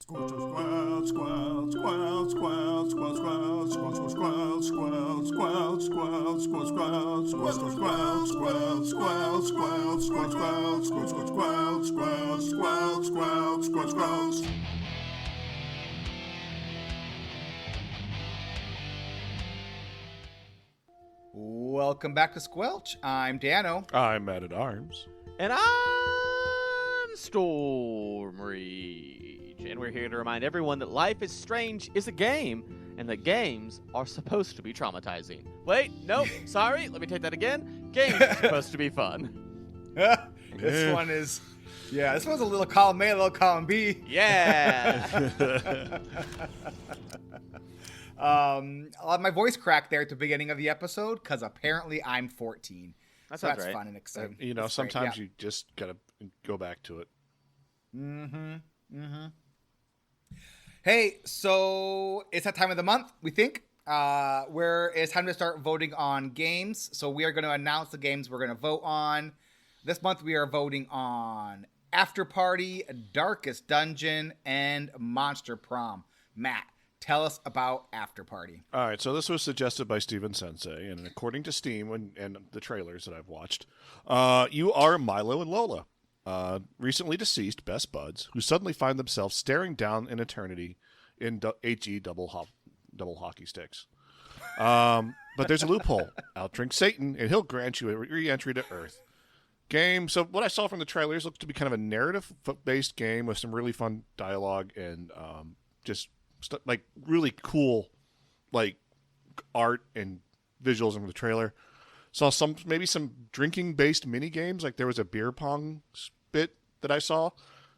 Welcome back to Squelch. I'm Dano. I'm Matt at Arms. And I'm Storm Rage. And we're here to remind everyone that Life is Strange is a game, and that games are supposed to be traumatizing. Wait, nope, sorry, let me take that again. Games are supposed to be fun. This one's a little column A, a little column B. Yeah. My voice cracked there at the beginning of the episode because apparently I'm 14. That's right. Fun and exciting. Sometimes you just gotta go back to it. Hey, so it's that time of the month, we think, where it's time to start voting on games. So we are going to announce the games we're going to vote on. This month we are voting on After Party, Darkest Dungeon, and Monster Prom. Matt, tell us about After Party. All right, so this was suggested by Steven Sensei, and according to Steam and the trailers that I've watched, you are Milo and Lola, recently deceased best buds, who suddenly find themselves staring down an eternity in HE double hockey sticks. But there's a loophole. Outdrink Satan, and he'll grant you a re-entry to Earth. Game. So what I saw from the trailers looks to be kind of a narrative-based game with some really fun dialogue and just like really cool like art and visuals in the trailer. Saw maybe some drinking based mini games, like there was a beer pong bit that I saw.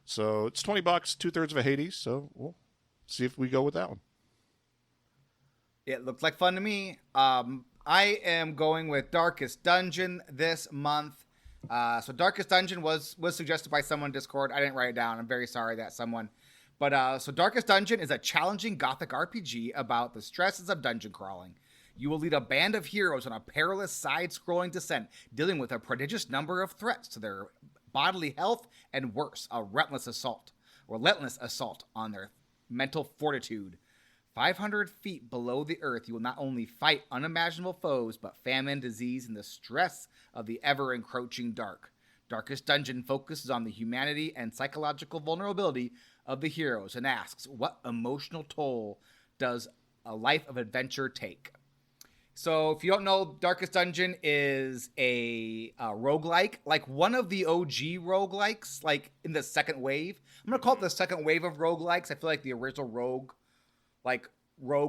So it's $20, 2/3 of a Hades. So we'll see if we go with that one. It looked like fun to me. I am going with Darkest Dungeon this month. So Darkest Dungeon was suggested by someone in Discord. I didn't write it down. I'm very sorry that someone. But so Darkest Dungeon is a challenging gothic RPG about the stresses of dungeon crawling. You will lead a band of heroes on a perilous side-scrolling descent, dealing with a prodigious number of threats to their bodily health and worse, a relentless assault on their mental fortitude. 500 feet below the earth, you will not only fight unimaginable foes, but famine, disease, and the stress of the ever-encroaching dark. Darkest Dungeon focuses on the humanity and psychological vulnerability of the heroes and asks, what emotional toll does a life of adventure take? So if you don't know, Darkest Dungeon is a roguelike, like one of the OG roguelikes, like in the second wave. I'm going to call it the second wave of roguelikes. I feel like the original Rogue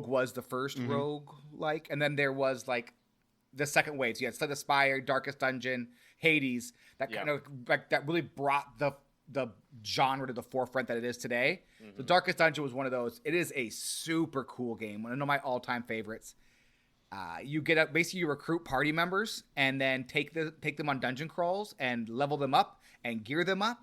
was the first roguelike, and then there was like the second wave. So you had Slay the Spire, Darkest Dungeon, Hades, that kind of like that really brought the genre to the forefront that it is today. The Darkest Dungeon was one of those. It is a super cool game. One of my all-time favorites. You get basically you recruit party members and then take them on dungeon crawls and level them up and gear them up,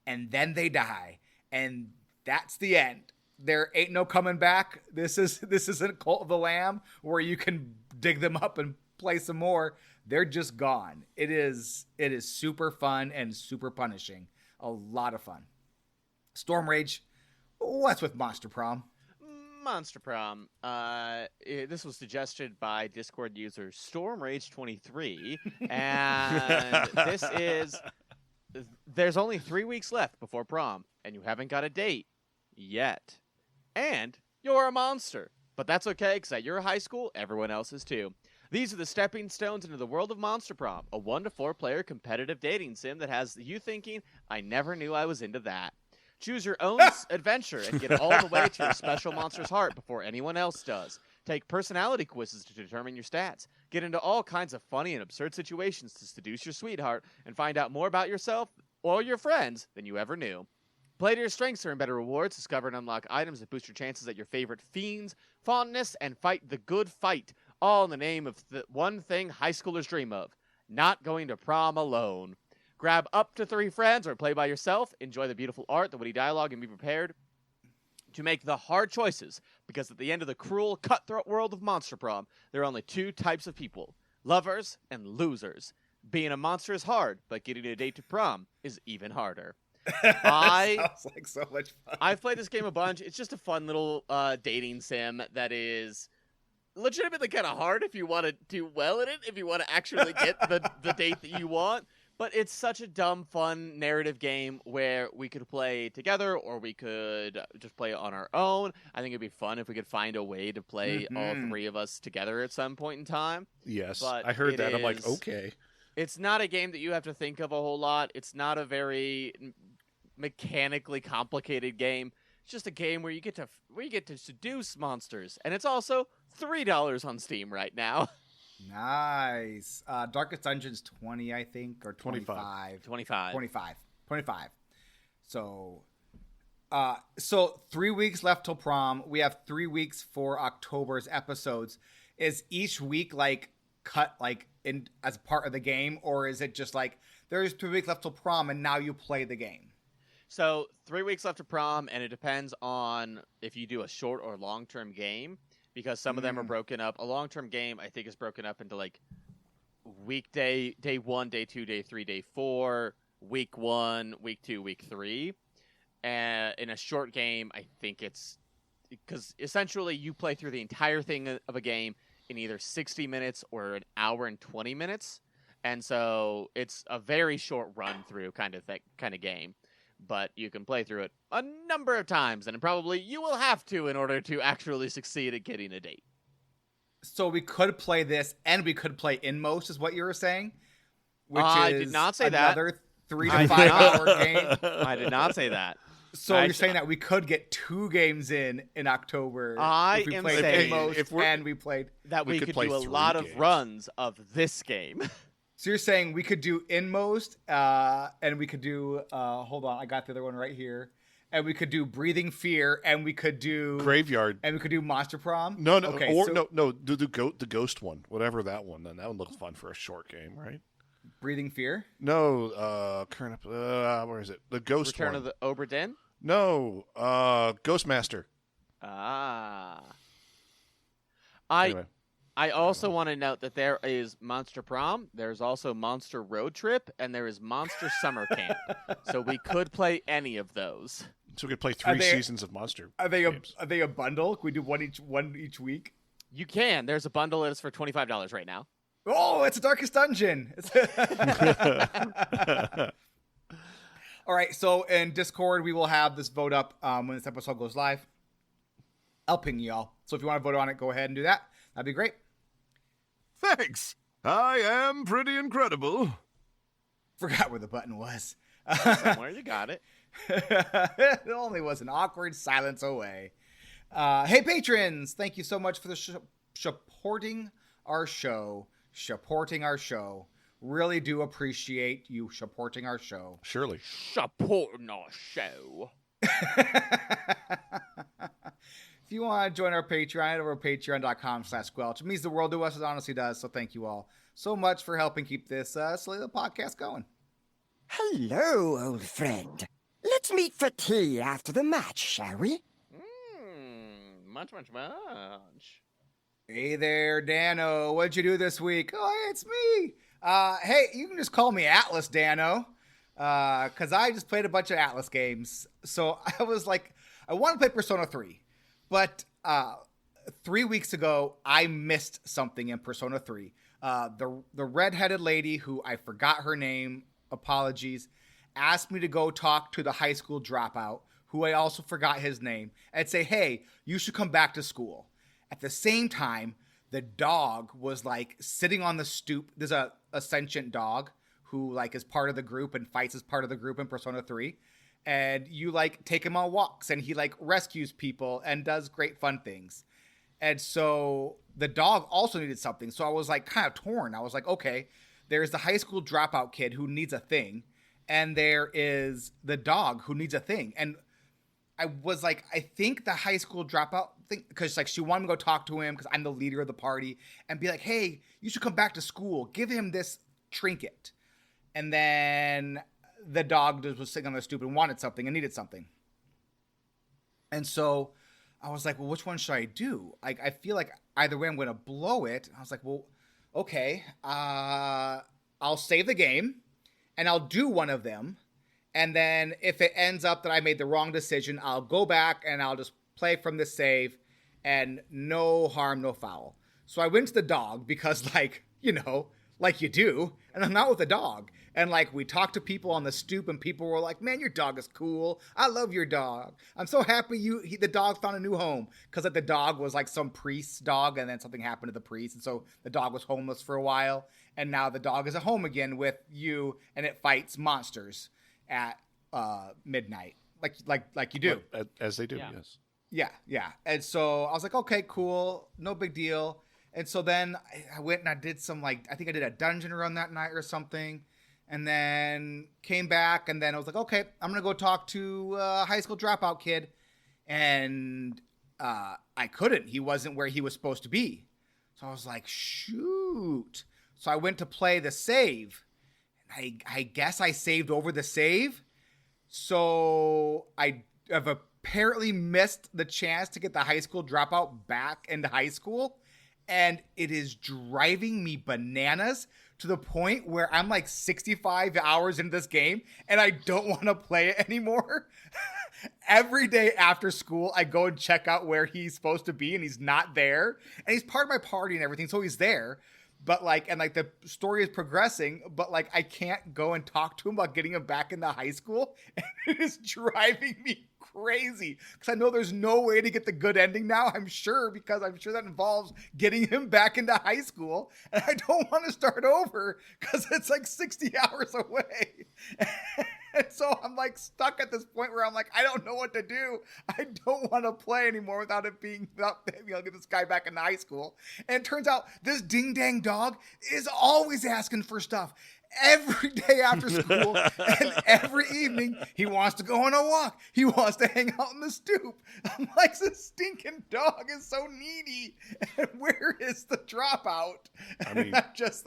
and then they die, and that's the end. There ain't no coming back. This isn't Cult of the Lamb where you can dig them up and play some more. They're just gone. It is super fun and super punishing. A lot of fun. Storm Rage, what's with Monster Prom? Monster Prom. This was suggested by Discord user StormRage23, and there's only 3 weeks left before prom, and you haven't got a date yet. And you're a monster. But that's okay, because at your high school, everyone else is too. These are the stepping stones into the world of Monster Prom, a 1 to 4 player competitive dating sim that has you thinking, I never knew I was into that. Choose your own adventure and get all the way to your special monster's heart before anyone else does. Take personality quizzes to determine your stats. Get into all kinds of funny and absurd situations to seduce your sweetheart and find out more about yourself or your friends than you ever knew. Play to your strengths to earn better rewards, discover and unlock items that boost your chances at your favorite fiends, fondness, and fight the good fight, all in the name of the one thing high schoolers dream of, not going to prom alone. Grab up to 3 friends or play by yourself, enjoy the beautiful art, the witty dialogue, and be prepared to make the hard choices, because at the end of the cruel, cutthroat world of Monster Prom, there are only 2 types of people, lovers and losers. Being a monster is hard, but getting a date to prom is even harder. Sounds like so much fun. I've played this game a bunch. It's just a fun little dating sim that is legitimately kind of hard if you want to do well in it, if you want to actually get the date that you want. But it's such a dumb, fun narrative game where we could play together or we could just play on our own. I think it'd be fun if we could find a way to play all three of us together at some point in time. Yes, But I heard that. I'm like, okay. It's not a game that you have to think of a whole lot. It's not a very mechanically complicated game. It's just a game where you get to seduce monsters, and it's also $3 on Steam right now. Nice. Darkest Dungeon's 20, I think, or 25. 25. So 3 weeks left till prom. We have 3 weeks for October's episodes. Is each week like cut like in as part of the game, or is it just like there's 3 weeks left till prom and now you play the game? So 3 weeks left to prom, and it depends on if you do a short or long-term game, because some of them are broken up. A long-term game, I think, is broken up into like weekday, day 1, day 2, day 3, day 4, week 1, week 2, week 3. And in a short game, I think it's because essentially you play through the entire thing of a game in either 60 minutes or an hour and 20 minutes. And so it's a very short run-through kind of game. But you can play through it a number of times, and probably you will have to in order to actually succeed at getting a date. So we could play this, and we could play Inmost, is what you were saying? Which I is did not say another 3 to 5 hour game. I did not say that. So you're saying that we could get 2 games in October I am saying and we played that we could play do a 3 lot games. of runs of this game. So you're saying we could do Inmost, and we could do hold on, I got the other one right here, and we could do Breathing Fear, and we could do Graveyard. and we could do Monster Prom. No, okay, do the ghost one, whatever that one. Then that one looks fun for a short game, right? Breathing Fear. No, current where is it? The ghost Return one. of the Obra Dinn? No, Ghostmaster. Anyway. I also want to note that there is Monster Prom, there's also Monster Road Trip, and there is Monster Summer Camp. So we could play any of those. So we could play 3 seasons of Monster. Are they games. are they a bundle? Can we do one each week? You can. There's a bundle that is for $25 right now. Oh, it's a Darkest Dungeon. All right, so in Discord, we will have this vote up when this episode goes live. I'll ping y'all. So if you want to vote on it, go ahead and do that. That'd be great. Thanks. I am pretty incredible. Forgot where the button was. Somewhere you got it. It only was an awkward silence away. Hey, patrons! Thank you so much for the supporting our show. Really do appreciate you supporting our show. Surely. Supporting our show. If you want to join our Patreon, head over to patreon.com/squelch. It means the world to us. It honestly does. So thank you all so much for helping keep this silly little podcast going. Hello, old friend. Let's meet for tea after the match, shall we? Much. Hey there, Dano. What'd you do this week? Oh, it's me. Hey, you can just call me Atlas, Dano. Because I just played a bunch of Atlas games. So I was like, I want to play Persona 3. But 3 weeks ago, I missed something in Persona 3. The redheaded lady, who I forgot her name, apologies, asked me to go talk to the high school dropout, who I also forgot his name, and say, hey, you should come back to school. At the same time, the dog was like sitting on the stoop. There's a sentient dog who like is part of the group and fights as part of the group in Persona 3. And you like take him on walks and he like rescues people and does great fun things. And so the dog also needed something. So I was like kind of torn. I was like, okay, there's the high school dropout kid who needs a thing. And there is the dog who needs a thing. And I was like, I think the high school dropout thing, because like she wanted me to go talk to him because I'm the leader of the party and be like, hey, you should come back to school. Give him this trinket. And then the dog just was sitting on the stoop and wanted something and needed something. And so I was like, well, which one should I do? Like, I feel like either way I'm going to blow it. I was like, well, okay, I'll save the game and I'll do one of them. And then if it ends up that I made the wrong decision, I'll go back and I'll just play from the save, and no harm, no foul. So I went to the dog because, like, you know, like you do, and I'm out with the dog. And, like, we talked to people on the stoop, and people were like, man, your dog is cool. I love your dog. I'm so happy the dog found a new home. Because, like, the dog was, like, some priest's dog, and then something happened to the priest. And so the dog was homeless for a while. And now the dog is at home again with you, and it fights monsters at midnight. Like you do. As they do, Yeah. yes. Yeah. And so I was like, okay, cool. No big deal. And so then I went and I did some, like, I think I did a dungeon run that night or something. And then came back, and then I was like, okay, I'm going to go talk to a high school dropout kid. And I couldn't. He wasn't where he was supposed to be. So I was like, shoot. So I went to play the save. I guess I saved over the save. So I have apparently missed the chance to get the high school dropout back into high school. And it is driving me bananas to the point where I'm like 65 hours into this game and I don't want to play it anymore. Every day after school, I go and check out where he's supposed to be, and he's not there. And he's part of my party and everything, so he's there. But like, and like the story is progressing, but like I can't go and talk to him about getting him back into high school. And it is driving me crazy because I know there's no way to get the good ending now. I'm sure, because I'm sure that involves getting him back into high school. And I don't want to start over because it's like 60 hours away. And so I'm like stuck at this point where I'm like, I don't know what to do. I don't want to play anymore without being able to get this guy back into high school. And it turns out this ding dang dog is always asking for stuff. Every day after school and every evening, he wants to go on a walk. He wants to hang out in the stoop. I'm like, this stinking dog is so needy. And where is the dropout? I mean, I'm just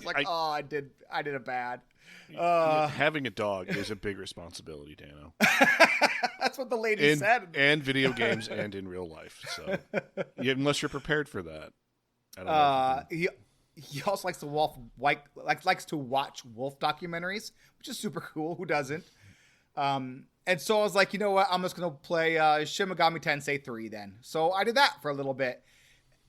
like, I did it bad. Having a dog is a big responsibility, Dano. That's what the lady said. And video games and in real life. So, unless you're prepared for that. I don't know if you can. He also likes to watch wolf documentaries, which is super cool. Who doesn't? And so I was like, you know what? I'm just gonna play Shin Megami Tensei 3 then. So I did that for a little bit,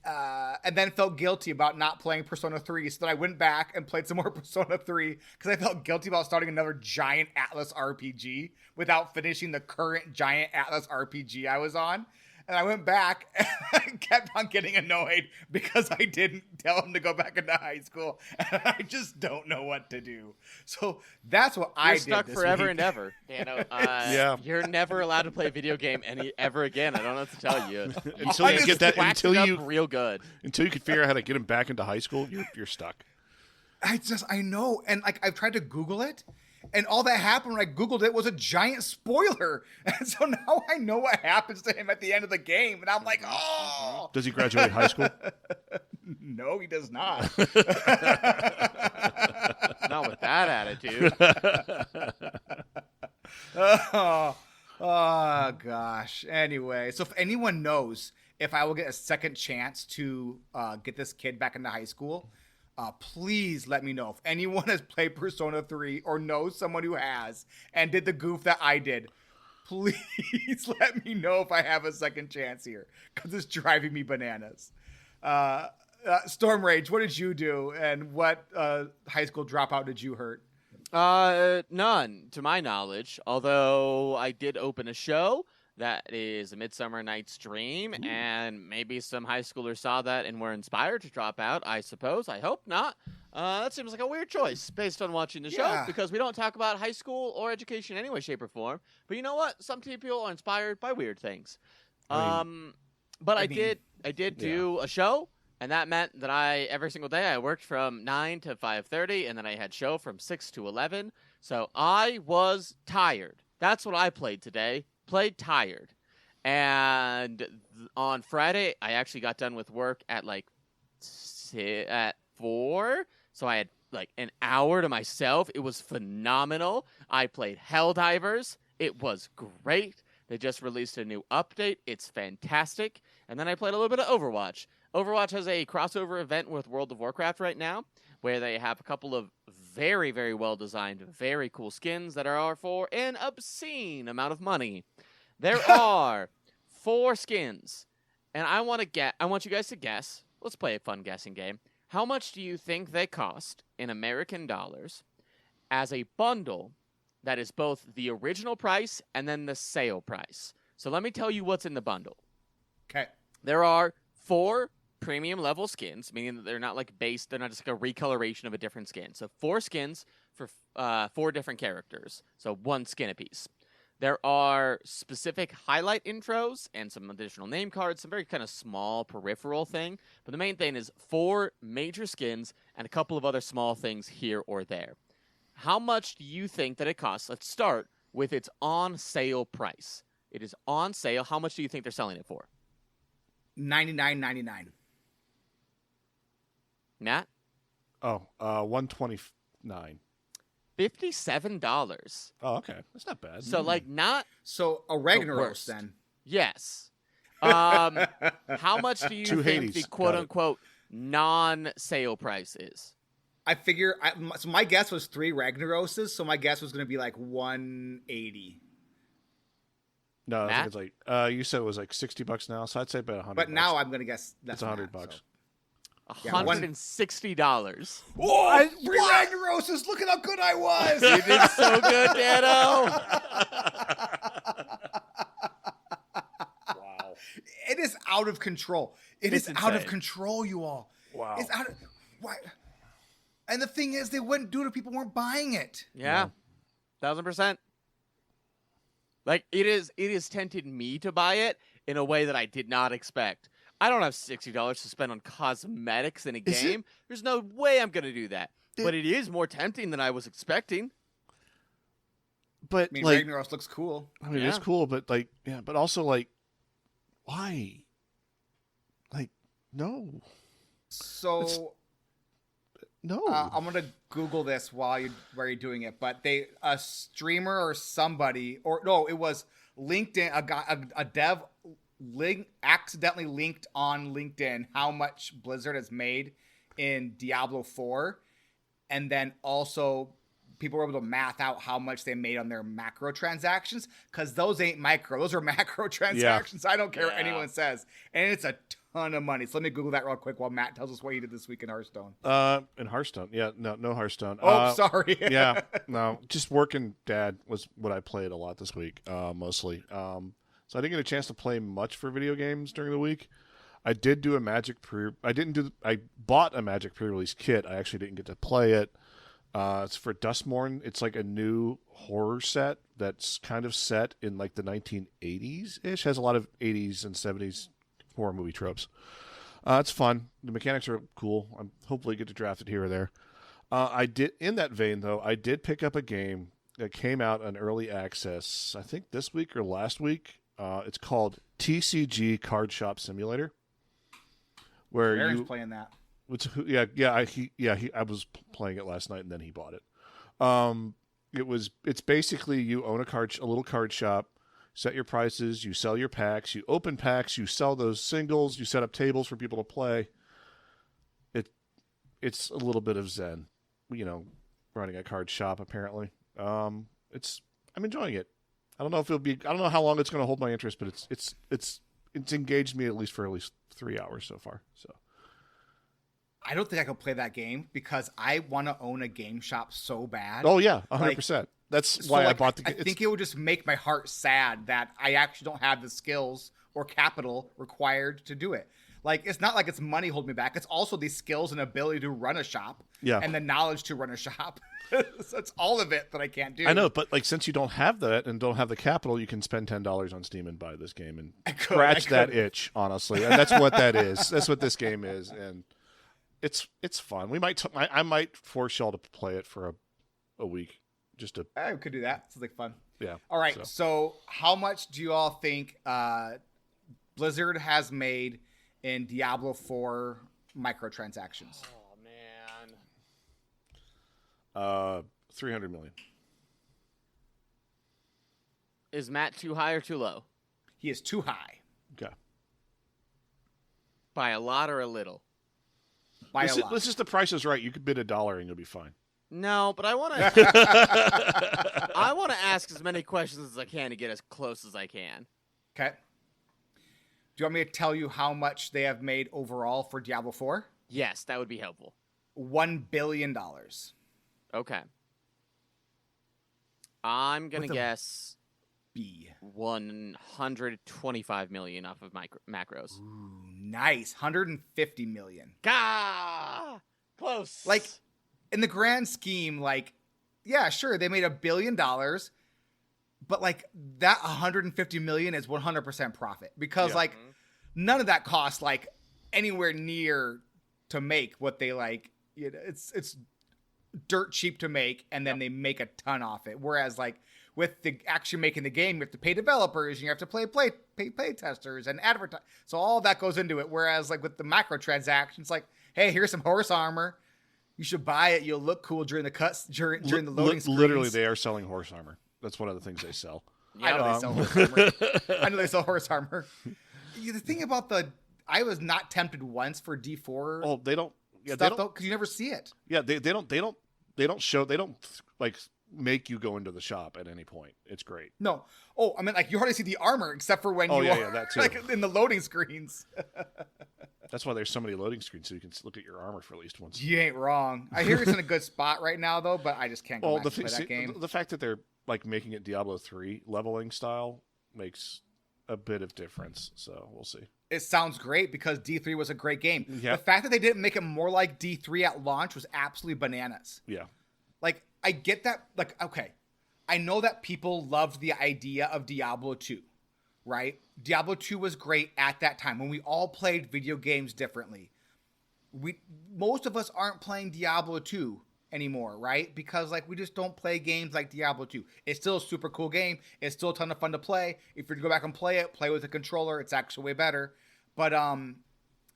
and then felt guilty about not playing Persona 3. So then I went back and played some more Persona 3 because I felt guilty about starting another giant Atlas RPG without finishing the current giant Atlas RPG I was on. And I went back and I kept on getting annoyed because I didn't tell him to go back into high school. And I just don't know what to do. So that's what I did. You're stuck this forever week. and ever. Dano, Yeah. You're never allowed to play a video game ever again. I don't know what to tell you. Until you get that, Waxed until it you up real good. Until you can figure out how to get him back into high school, you're stuck. I know. And like, I've tried to Google it. And all that happened when I Googled it was a giant spoiler. And so now I know what happens to him at the end of the game. And I'm like, oh. Does he graduate high school? No, he does not. Not with that attitude. Oh, gosh. Anyway, so if anyone knows if I will get a second chance to get this kid back into high school, please let me know. If anyone has played Persona 3 or knows someone who has and did the goof that I did, please let me know if I have a second chance here, because it's driving me bananas. Storm Rage, what did you do, and what high school dropout did you hurt? None, to my knowledge. Although I did open a show that is a Midsummer Night's Dream, and maybe some high schoolers saw that and were inspired to drop out, I suppose. I hope not. That seems like a weird choice based on watching the show, because we don't talk about high school or education in any way, shape, or form. But you know what? Some people are inspired by weird things. I did do a show, and that meant that every single day I worked from 9 to 5:30, and then I had show from 6 to 11. So I was tired. That's what I played today. Played tired. And on Friday, I actually got done with work at at 4. So I had like an hour to myself. It was phenomenal. I played Helldivers. It was great. They just released a new update. It's fantastic. And then I played a little bit of Overwatch. Overwatch has a crossover event with World of Warcraft right now. where they have a couple of very, very well-designed, very cool skins that are for an obscene amount of money. There are 4 skins, and I want you guys to guess. Let's play a fun guessing game. How much do you think they cost in American dollars as a bundle that is both the original price and then the sale price? So let me tell you what's in the bundle. Okay. There are 4 premium level skins, meaning that they're not like base, they're not just like a recoloration of a different skin. So 4 skins for 4 different characters. So 1 skin apiece. There are specific highlight intros and some additional name cards, some very kind of small peripheral thing. But the main thing is 4 major skins and a couple of other small things here or there. How much do you think that it costs? Let's start with its on sale price. It is on sale. How much do you think they're selling it for? $99.99. Matt? Oh, $129. $57. Oh, okay. That's not bad. So like not So a the Ragnaros worst. then. Yes. How much do you Two think Hades. the Got quote it. unquote non-sale price is? I figure. So my guess was 3 Ragnaroses. So my guess was going to be like 180. No, I Matt? think it's like you said it was like $60 now, so I'd say about $100. But now I'm going to guess it's that's $100. Matt, so. Yeah, $160. Oh, 3 Ragnaroses! Look at how good I was. You did so good, Dano. Wow. It is out of control. It's It's out of insane. control, you all. Wow. It's out of why. And the thing is, they wouldn't do it if people weren't buying it. Yeah. 1000%. Like it is tempted me to buy it in a way that I did not expect. I don't have $60 to spend on cosmetics in a Is it- game. There's no way I'm going to do that. But it is more tempting than I was expecting. But I mean, like, Ragnaros looks cool. I mean, it's Yeah. cool, but like, yeah, but also like, why? Like, no, So no. I'm gonna Google this while you're doing it. But a streamer or somebody, or no, it was LinkedIn. A dev accidentally linked on LinkedIn how much Blizzard has made in Diablo 4, and then also people were able to math out how much they made on their macro transactions, because those ain't micro, those are macro transactions. I don't care what Yeah. anyone says, and it's a ton of money. So let me Google that real quick while Matt tells us what he did this week in Hearthstone. In Hearthstone, yeah, no Hearthstone. Oh, sorry. Yeah, no, just working. Dad was what I played a lot this week, mostly. So I didn't get a chance to play much for video games during the week. I did do a Magic I bought a Magic pre-release kit. I actually didn't get to play it. It's for Dustmourn. It's like a new horror set that's kind of set in like the 1980s-ish. Has a lot of 80s and 70s horror movie tropes. It's fun. The mechanics are cool. I'm hopefully get to draft it here or there. I did, in that vein though, I did pick up a game that came out in early access, I think this week or last week. It's called TCG Card Shop Simulator, where Aaron's you playing that. I was playing it last night and then he bought it. It's basically you own a little card shop, set your prices, you sell your packs, you open packs, you sell those singles, you set up tables for people to play. It's a little bit of Zen, running a card shop apparently. I'm enjoying it. I don't know how long it's going to hold my interest, but it's engaged me at least 3 hours so far. So I don't think I could play that game because I want to own a game shop so bad. oh yeah, 100%. That's So, why I like, bought the I game. think it would just make my heart sad that I actually don't have the skills or capital required to do it. Like, it's not like it's money holding me back. It's also the skills and ability to run a shop, Yeah. and the knowledge to run a shop. So it's all of it that I can't do. I know, but like since you don't have that and don't have the capital, you can spend $10 on Steam and buy this game and I scratch that could. itch. Honestly, and that's what that is. That's what this game is, and it's fun. I might force y'all to play it for a week, just to I could do that. Sounds like fun. yeah. All right. So how much do you all think Blizzard has made in Diablo 4 microtransactions? Oh man. 300 million. Is Matt too high or too low? He is too high. Okay. By a lot or a little? by a lot. This is The Price is Right. You could bid $1 and you'll be fine. No, but I want to. I want to ask as many questions as I can to get as close as I can. Okay. Do you want me to tell you how much they have made overall for Diablo 4? Yes, that would be helpful. $1 billion. Okay. I'm gonna guess B. 125 million off of macros. Ooh, nice. 150 million. Gah! Close. Like, in the grand scheme, like, yeah, sure, they made $1 billion, but like that 150 million is 100% profit because like none of that costs like anywhere near to make what they like. You know, it's dirt cheap to make, and then they make a ton off it. Whereas like with the actually making the game, you have to pay developers, and you have to pay play testers and advertise. So all that goes into it. Whereas like with the macro transactions, like, hey, here's some horse armor. You should buy it. You'll look cool during the cuts during the loading screens. Literally, they are selling horse armor. That's one of the things they sell. I know they sell horse armor. I know they sell horse armor. The thing about I was not tempted once for D4. Oh, they don't. Yeah, stuff though, because you never see it. Yeah, they don't show. They don't like make you go into the shop at any point. It's great. No. Oh, I mean, like you hardly see the armor except for when that too. like in the loading screens. That's why there's so many loading screens, so you can look at your armor for at least once. You ain't wrong. I hear it's in a good spot right now, though, but I just can't go back to play that game. The fact that they're like making it Diablo 3 leveling style makes a bit of difference. So we'll see. It sounds great because D3 was a great game. Yep. The fact that they didn't make it more like D3 at launch was absolutely bananas. Yeah. Like, I get that. Like, okay, I know that people loved the idea of Diablo 2, right? Diablo 2 was great at that time when we all played video games differently. Most of us aren't playing Diablo 2 anymore, right? Because like we just don't play games like Diablo 2. It's still a super cool game. It's still a ton of fun to play. If you're to go back and play with a controller, it's actually way better. But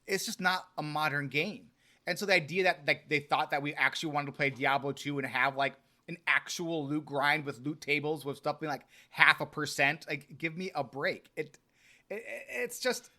it's just not a modern game. And so the idea that like they thought that we actually wanted to play Diablo 2 and have like an actual loot grind with loot tables with stuff being like 0.5%, like give me a break. It's just,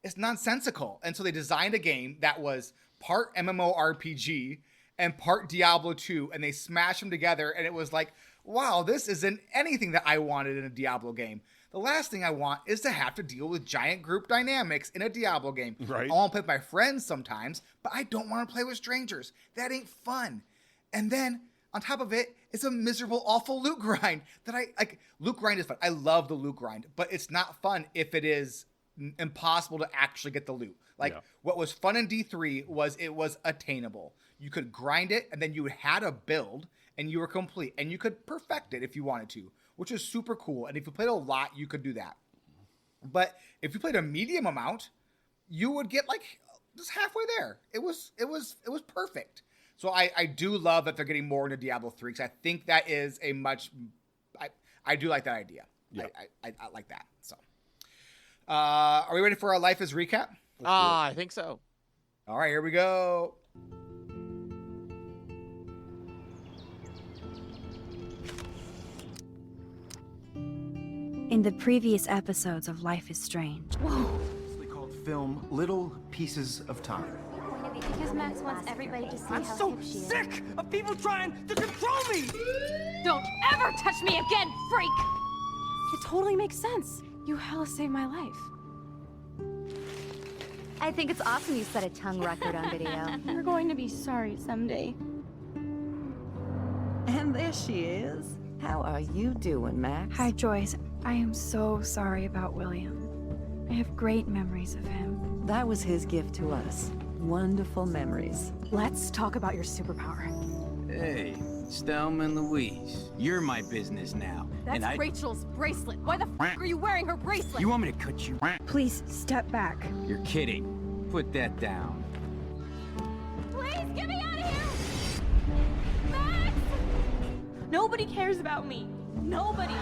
it's nonsensical. And so they designed a game that was part MMORPG and part Diablo 2, and they smashed them together, and it was like, wow, this isn't anything that I wanted in a Diablo game. The last thing I want is to have to deal with giant group dynamics in a Diablo game. Right. I want to play with my friends sometimes, but I don't want to play with strangers. That ain't fun. And then, on top of it, it's a miserable, awful loot grind that loot grind is fun. I love the loot grind, but it's not fun if it is impossible to actually get the loot. What was fun in D3 was it was attainable. You could grind it, and then you had a build, and you were complete, and you could perfect it if you wanted to, which is super cool. And if you played a lot, you could do that. But if you played a medium amount, you would get like just halfway there. It was perfect. So I do love that they're getting more into Diablo 3 because I think that is a much. I do like that idea. Yeah. I like that. So, are we ready for our Life is recap? I think so. All right, here we go. In the previous episodes of Life is Strange. Whoa! It's called film Little Pieces of Time. Because Max wants everybody to see I'm how so hip she is. sick of people trying to control me! Don't ever touch me again, freak! It totally makes sense. You hella saved my life. I think it's awesome you set a tongue record on video. You're going to be sorry someday. And there she is. How are you doing, Max? Hi, Joyce. I am so sorry about William. I have great memories of him. That was his gift to us. Wonderful memories. Let's talk about your superpower. Hey, Stelma and Louise, you're my business now. That's and Rachel's bracelet. Why the f are you wearing her bracelet? You want me to cut you? Please, step back. You're kidding. Put that down. Please, get me out of here! Max! Nobody cares about me. Nobody.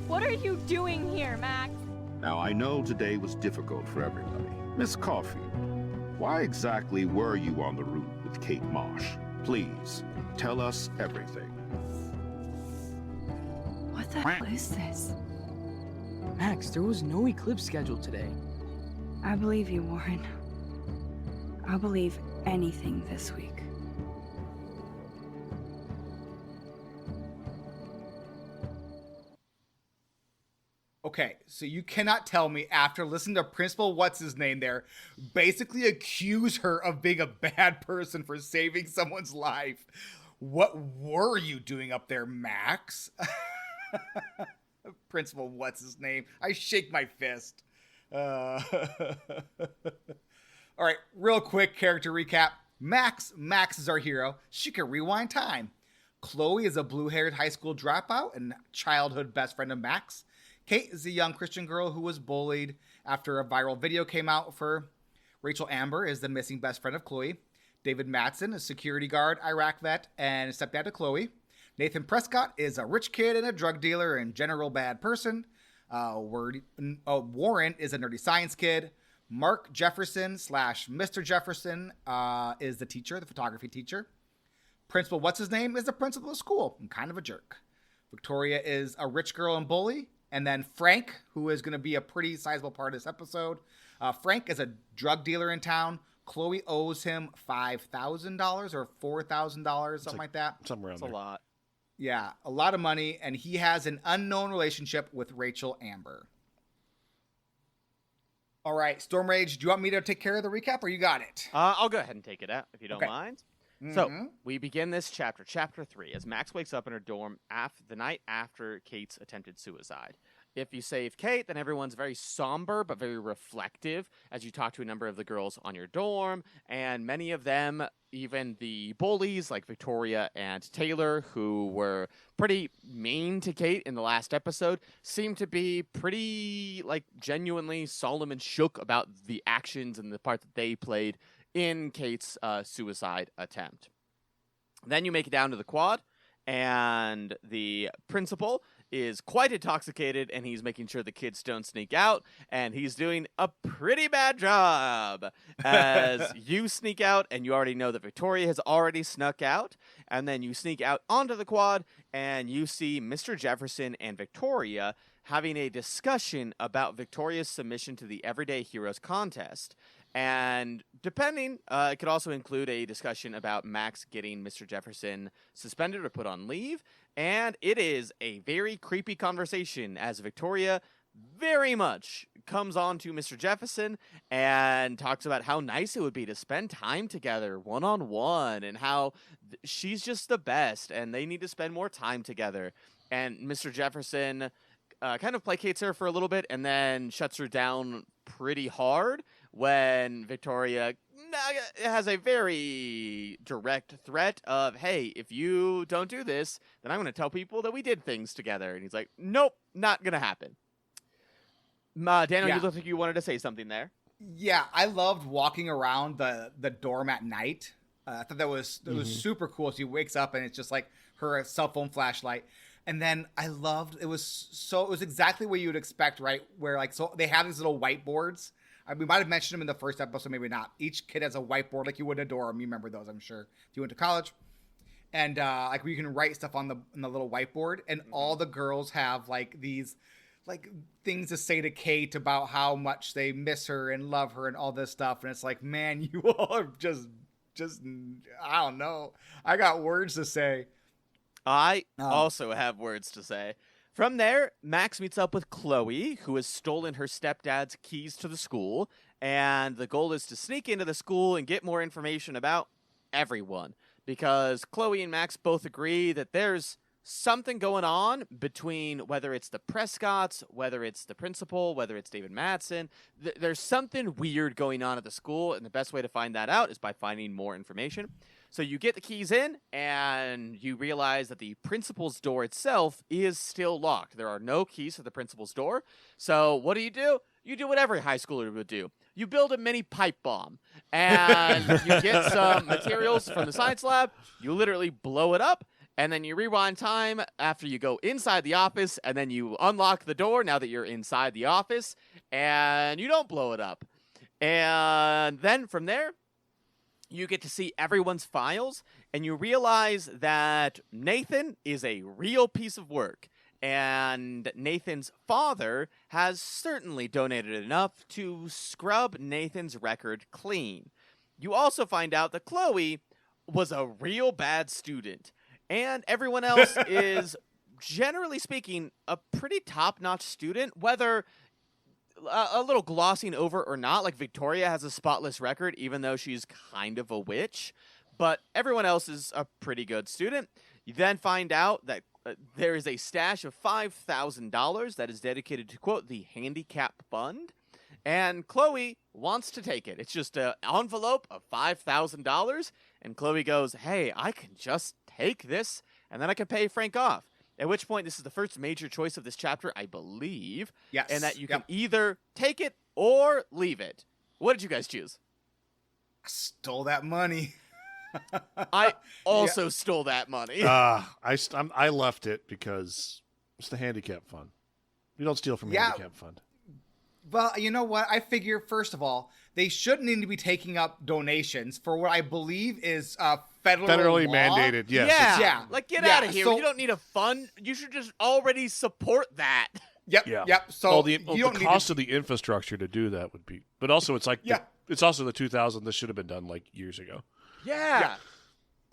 What are you doing here, Max? Now, I know today was difficult for everybody. Miss Caulfield, why exactly were you on the route with Kate Marsh? Please, tell us everything. What the hell is this? Max, there was no eclipse scheduled today. I believe you, Warren. I'll believe anything this week. Okay, so you cannot tell me after listening to Principal What's-His-Name there basically accuse her of being a bad person for saving someone's life. What were you doing up there, Max? Principal What's-His-Name. I shake my fist. All right, real quick character recap. Max is our hero. She can rewind time. Chloe is a blue-haired high school dropout and childhood best friend of Max. Kate is a young Christian girl who was bullied after a viral video came out for her. Rachel Amber is the missing best friend of Chloe. David Mattson, a security guard, Iraq vet, and stepdad to Chloe. Nathan Prescott is a rich kid and a drug dealer and general bad person. Warren is a nerdy science kid. Mark Jefferson / Mr. Jefferson is the teacher, the photography teacher. Principal What's-His-Name is the principal of school and kind of a jerk. Victoria is a rich girl and bully. And then Frank, who is going to be a pretty sizable part of this episode. Frank is a drug dealer in town. Chloe owes him $5,000 or $4,000, something like that. Somewhere around there. That's a lot. Yeah, a lot of money. And he has an unknown relationship with Rachel Amber. All right, Storm Rage, do you want me to take care of the recap or you got it? I'll go ahead and take it out if you don't mind. Mm-hmm. So we begin this chapter, chapter 3, as Max wakes up in her dorm the night after Kate's attempted suicide. If you save Kate, then everyone's very somber but very reflective as you talk to a number of the girls on your dorm, and many of them, even the bullies like Victoria and Taylor, who were pretty mean to Kate in the last episode, seem to be pretty, genuinely solemn and shook about the actions and the part that they played in Kate's suicide attempt. Then you make it down to the quad, and the principal is quite intoxicated, and he's making sure the kids don't sneak out, and he's doing a pretty bad job as you sneak out, and you already know that Victoria has already snuck out, and then you sneak out onto the quad, and you see Mr. Jefferson and Victoria having a discussion about Victoria's submission to the Everyday Heroes contest. And depending, it could also include a discussion about Max getting Mr. Jefferson suspended or put on leave. And it is a very creepy conversation as Victoria very much comes on to Mr. Jefferson and talks about how nice it would be to spend time together one-on-one and how she's just the best and they need to spend more time together. And Mr. Jefferson kind of placates her for a little bit and then shuts her down pretty hard when Victoria has a very direct threat of, hey, if you don't do this, then I'm going to tell people that we did things together. And he's like, nope, not going to happen. Daniel, you looked like you wanted to say something there. Yeah, I loved walking around the dorm at night. I thought that was super cool. She wakes up and it's just like her cell phone flashlight. And then I loved, it was exactly what you would expect, right? Where so they have these little whiteboards. We might have mentioned them in the first episode, maybe not. Each kid has a whiteboard like you would in a dorm. You remember those, I'm sure, if you went to college. And where you can write stuff on the little whiteboard. And all the girls have these things to say to Kate about how much they miss her and love her and all this stuff. And it's like, man, you all are just I don't know. I got words to say. I also have words to say. From there, Max meets up with Chloe, who has stolen her stepdad's keys to the school, and the goal is to sneak into the school and get more information about everyone, because Chloe and Max both agree that there's something going on between whether it's the Prescotts, whether it's the principal, whether it's David Mattson. There's something weird going on at the school, and the best way to find that out is by finding more information. So you get the keys in, and you realize that the principal's door itself is still locked. There are no keys to the principal's door. So what do? You do what every high schooler would do. You build a mini pipe bomb, and you get some materials from the science lab. You literally blow it up, and then you rewind time after you go inside the office, and then you unlock the door now that you're inside the office, and you don't blow it up. And then from there, you get to see everyone's files, and you realize that Nathan is a real piece of work. And Nathan's father has certainly donated enough to scrub Nathan's record clean. You also find out that Chloe was a real bad student, and everyone else is, generally speaking, a pretty top-notch student, whether a little glossing over or not. Like, Victoria has a spotless record, even though she's kind of a witch, but everyone else is a pretty good student. You then find out that there is a stash of $5,000 that is dedicated to, quote, the handicap fund, and Chloe wants to take it. It's just an envelope of $5,000, and Chloe goes, hey, I can just take this, and then I can pay Frank off. At which point, this is the first major choice of this chapter, I believe. Yes. And that you can either take it or leave it. What did you guys choose? I stole that money. I also stole that money. I left it because it's the handicap fund. You don't steal from handicap fund. Well, you know what? I figure, first of all, they shouldn't need to be taking up donations for what I believe is federally law. Mandated. Yes. Yeah. Like, get out of here. You don't need a fund. You should just already support that. Yep. So the cost of the infrastructure to do that would be, but also it's like, it's also the 2000. This should have been done like years ago. Yeah.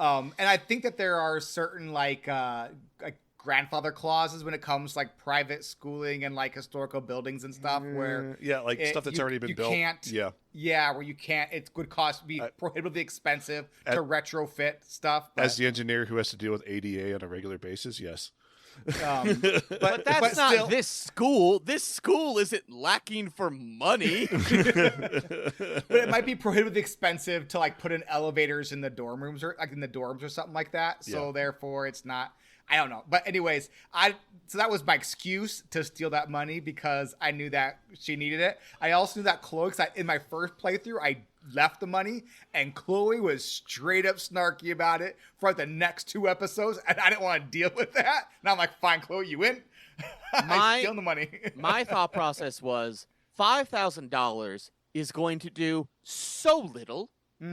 And I think that there are certain like grandfather clauses when it comes to like private schooling and like historical buildings and stuff where stuff that's already been built. Where you can't, it would be prohibitively expensive to retrofit stuff. As the engineer who has to deal with ADA on a regular basis, yes. But that's not still, this school. This school isn't lacking for money. But it might be prohibitively expensive to like put in elevators in the dorm rooms or like in the dorms or something like that. So therefore it's not, I don't know. But anyways, so that was my excuse to steal that money because I knew that she needed it. I also knew that Chloe, because in my first playthrough, I left the money and Chloe was straight up snarky about it for like the next 2 episodes, and I didn't want to deal with that. And I'm like, fine, Chloe, you win. I'm stealing the money. My thought process was $5,000 is going to do so little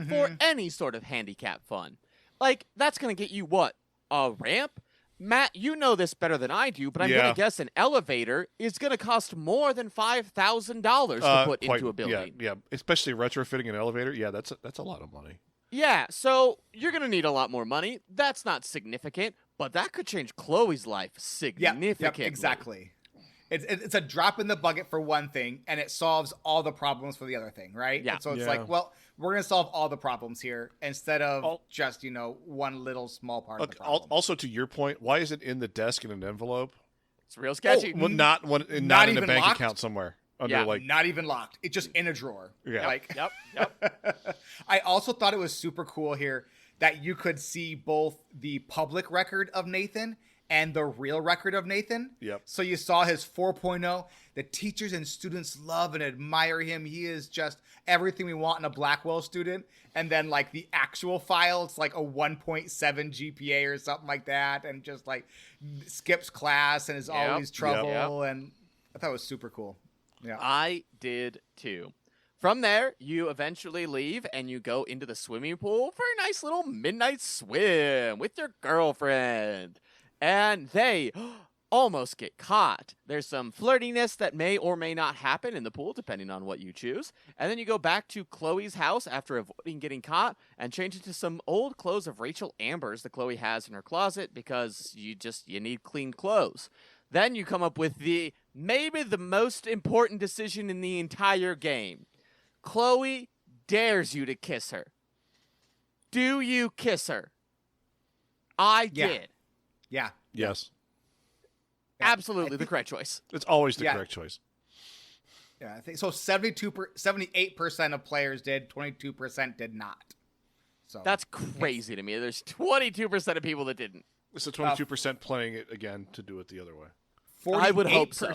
for any sort of handicap fund. Like, that's going to get you what? A ramp? Matt, you know this better than I do, but I'm going to guess an elevator is going to cost more than $5,000 to put into a building. Yeah, especially retrofitting an elevator. Yeah, that's a lot of money. Yeah, so you're going to need a lot more money. That's not significant, but that could change Chloe's life significantly. Yep, exactly. It's a drop in the bucket for one thing, and it solves all the problems for the other thing, right? Yeah. And so it's like, well, we're going to solve all the problems here instead of just, one little small part of the problem. Also, to your point, why is it in the desk in an envelope? It's real sketchy. Well, not in a bank account somewhere. Not even locked. It's just in a drawer. Yeah. Yep. I also thought it was super cool here that you could see both the public record of Nathan and the real record of Nathan. Yep. So you saw his 4.0. The teachers and students love and admire him. He is just everything we want in a Blackwell student. And then like the actual file, it's like a 1.7 GPA or something like that. And just like skips class and is always trouble. And I thought it was super cool. Yeah, I did too. From there, you eventually leave and you go into the swimming pool for a nice little midnight swim with your girlfriend. And they almost get caught. There's some flirtiness that may or may not happen in the pool, depending on what you choose. And then you go back to Chloe's house after avoiding getting caught and change into some old clothes of Rachel Amber's that Chloe has in her closet because you need clean clothes. Then you come up with maybe the most important decision in the entire game. Chloe dares you to kiss her. Do you kiss her? I did. Yeah. Yes. Absolutely the correct choice. It's always the correct choice. Yeah, I think so. 78% of players did, 22% did not. So that's crazy to me. There's 22% of people that didn't. It's the 22% playing it again to do it the other way. I would hope so.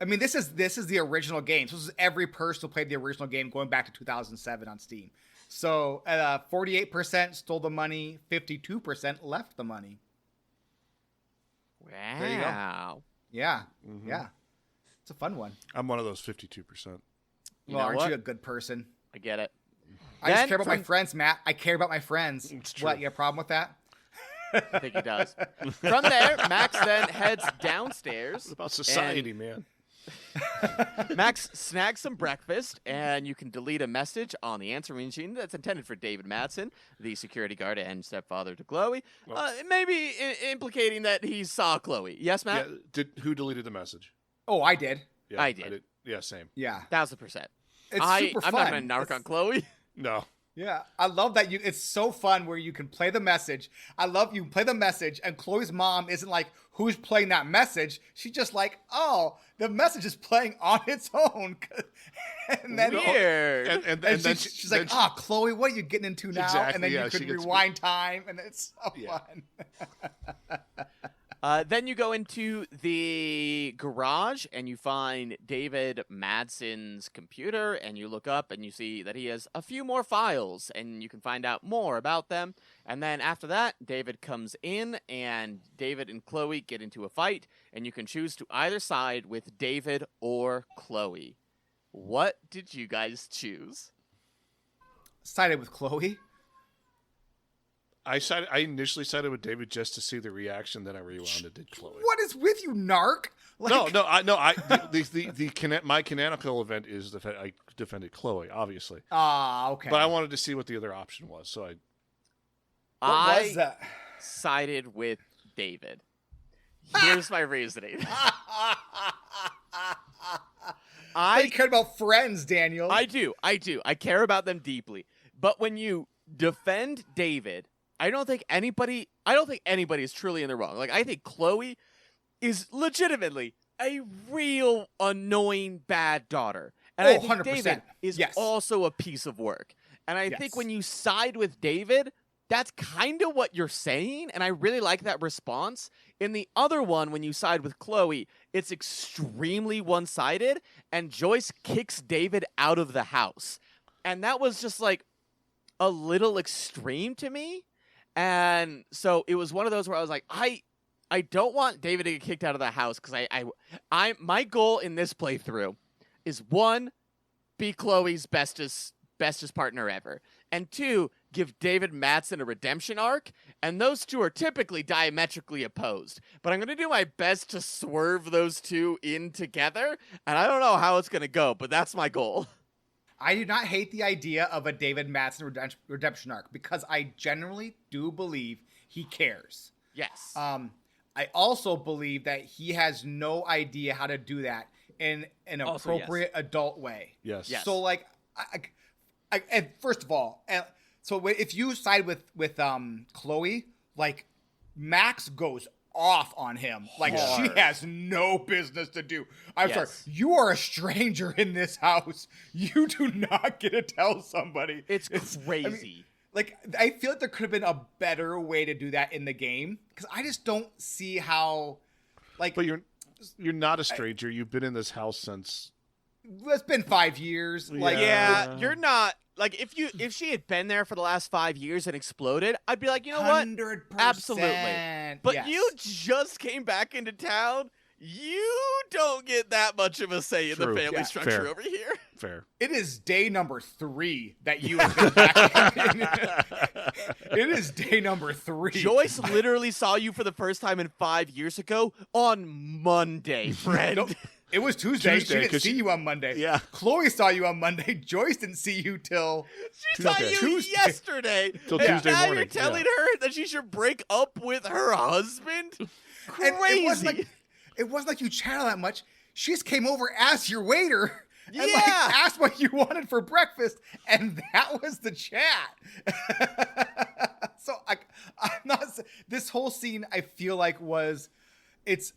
I mean, this is the original game. So this is every person who played the original game going back to 2007 on Steam. So 48% stole the money, 52% left the money. Wow. There you go. Yeah. Mm-hmm. Yeah. It's a fun one. I'm one of those 52%. Well, aren't you a good person? I get it. I just care about my friends, Matt. I care about my friends. It's true. What, you have a problem with that? I think he does. From there, Max then heads downstairs. What about society, man? Max snags some breakfast, and you can delete a message on the answering machine that's intended for David Madsen, the security guard and stepfather to Chloe, maybe implicating that he saw Chloe. Yes, Matt? Yeah, who deleted the message? Oh, I did. Yeah, I did. Yeah, same. Yeah. 1,000%. It's super I'm fun. not going to narc on Chloe. No. Yeah, I love that it's so fun where you can play the message. I love you play the message, and Chloe's mom isn't like, who's playing that message? She's just like, oh, the message is playing on its own. And then weird. And then she's like, Chloe, what are you getting into now? Exactly, and then yeah, you she can gets rewind time, and it's so fun. Then you go into the garage and you find David Madsen's computer, and you look up and you see that he has a few more files, and you can find out more about them. And then after that, David comes in, and David and Chloe get into a fight, and you can choose to either side with David or Chloe. What did you guys choose? Sided with Chloe. I initially sided with David just to see the reaction. Then I rewound and did Chloe. What is with you, narc? Like... My canonical event is the fact I defended Chloe, obviously. Okay. But I wanted to see what the other option was, so What was that? Sided with David. Here's my reasoning. I care about friends, Daniel. I do. I care about them deeply. But when you defend David, I don't think anybody is truly in the wrong. Like, I think Chloe is legitimately a real annoying bad daughter. And I think 100%. David is also a piece of work. And I think when you side with David, that's kind of what you're saying, and I really like that response. In the other one, when you side with Chloe, it's extremely one-sided, and Joyce kicks David out of the house. And that was just like a little extreme to me. And so it was one of those where I was like, I don't want David to get kicked out of the house, because my goal in this playthrough is, 1, be Chloe's bestest partner ever, and 2, give David Madsen a redemption arc, and those two are typically diametrically opposed. But I'm going to do my best to swerve those two in together, and I don't know how it's going to go, but that's my goal. I do not hate the idea of a David Madsen redemption arc, because I generally do believe he cares. Yes. I also believe that he has no idea how to do that in an appropriate adult way. Yes. So, like, and first of all, so if you side with Chloe, like, Max goes off on him. Like, she has no business to do. I'm sorry. You are a stranger in this house. You do not get to tell somebody. It's crazy. I feel like there could have been a better way to do that in the game, because I just don't see how, like. But you're not a stranger. You've been in this house since. It's been 5 years. You're not. Like, if she had been there for the last 5 years and exploded, I'd be like, you know what? 100%. Absolutely. But you just came back into town. You don't get that much of a say in the family structure over here. Fair. It is day number 3 that you have been back. It is day number 3. Joyce literally saw you for the first time 5 years ago on Monday, friend. Nope. It was Tuesday. She didn't see you on Monday. Yeah. Chloe saw you on Monday. Joyce didn't see you till She saw you yesterday. Till Tuesday now morning. You're telling her that she should break up with her husband? Crazy. It wasn't like you chatted that much. She just came over, asked your waiter, and asked what you wanted for breakfast, and that was the chat. So I'm not. This whole scene, I feel like it's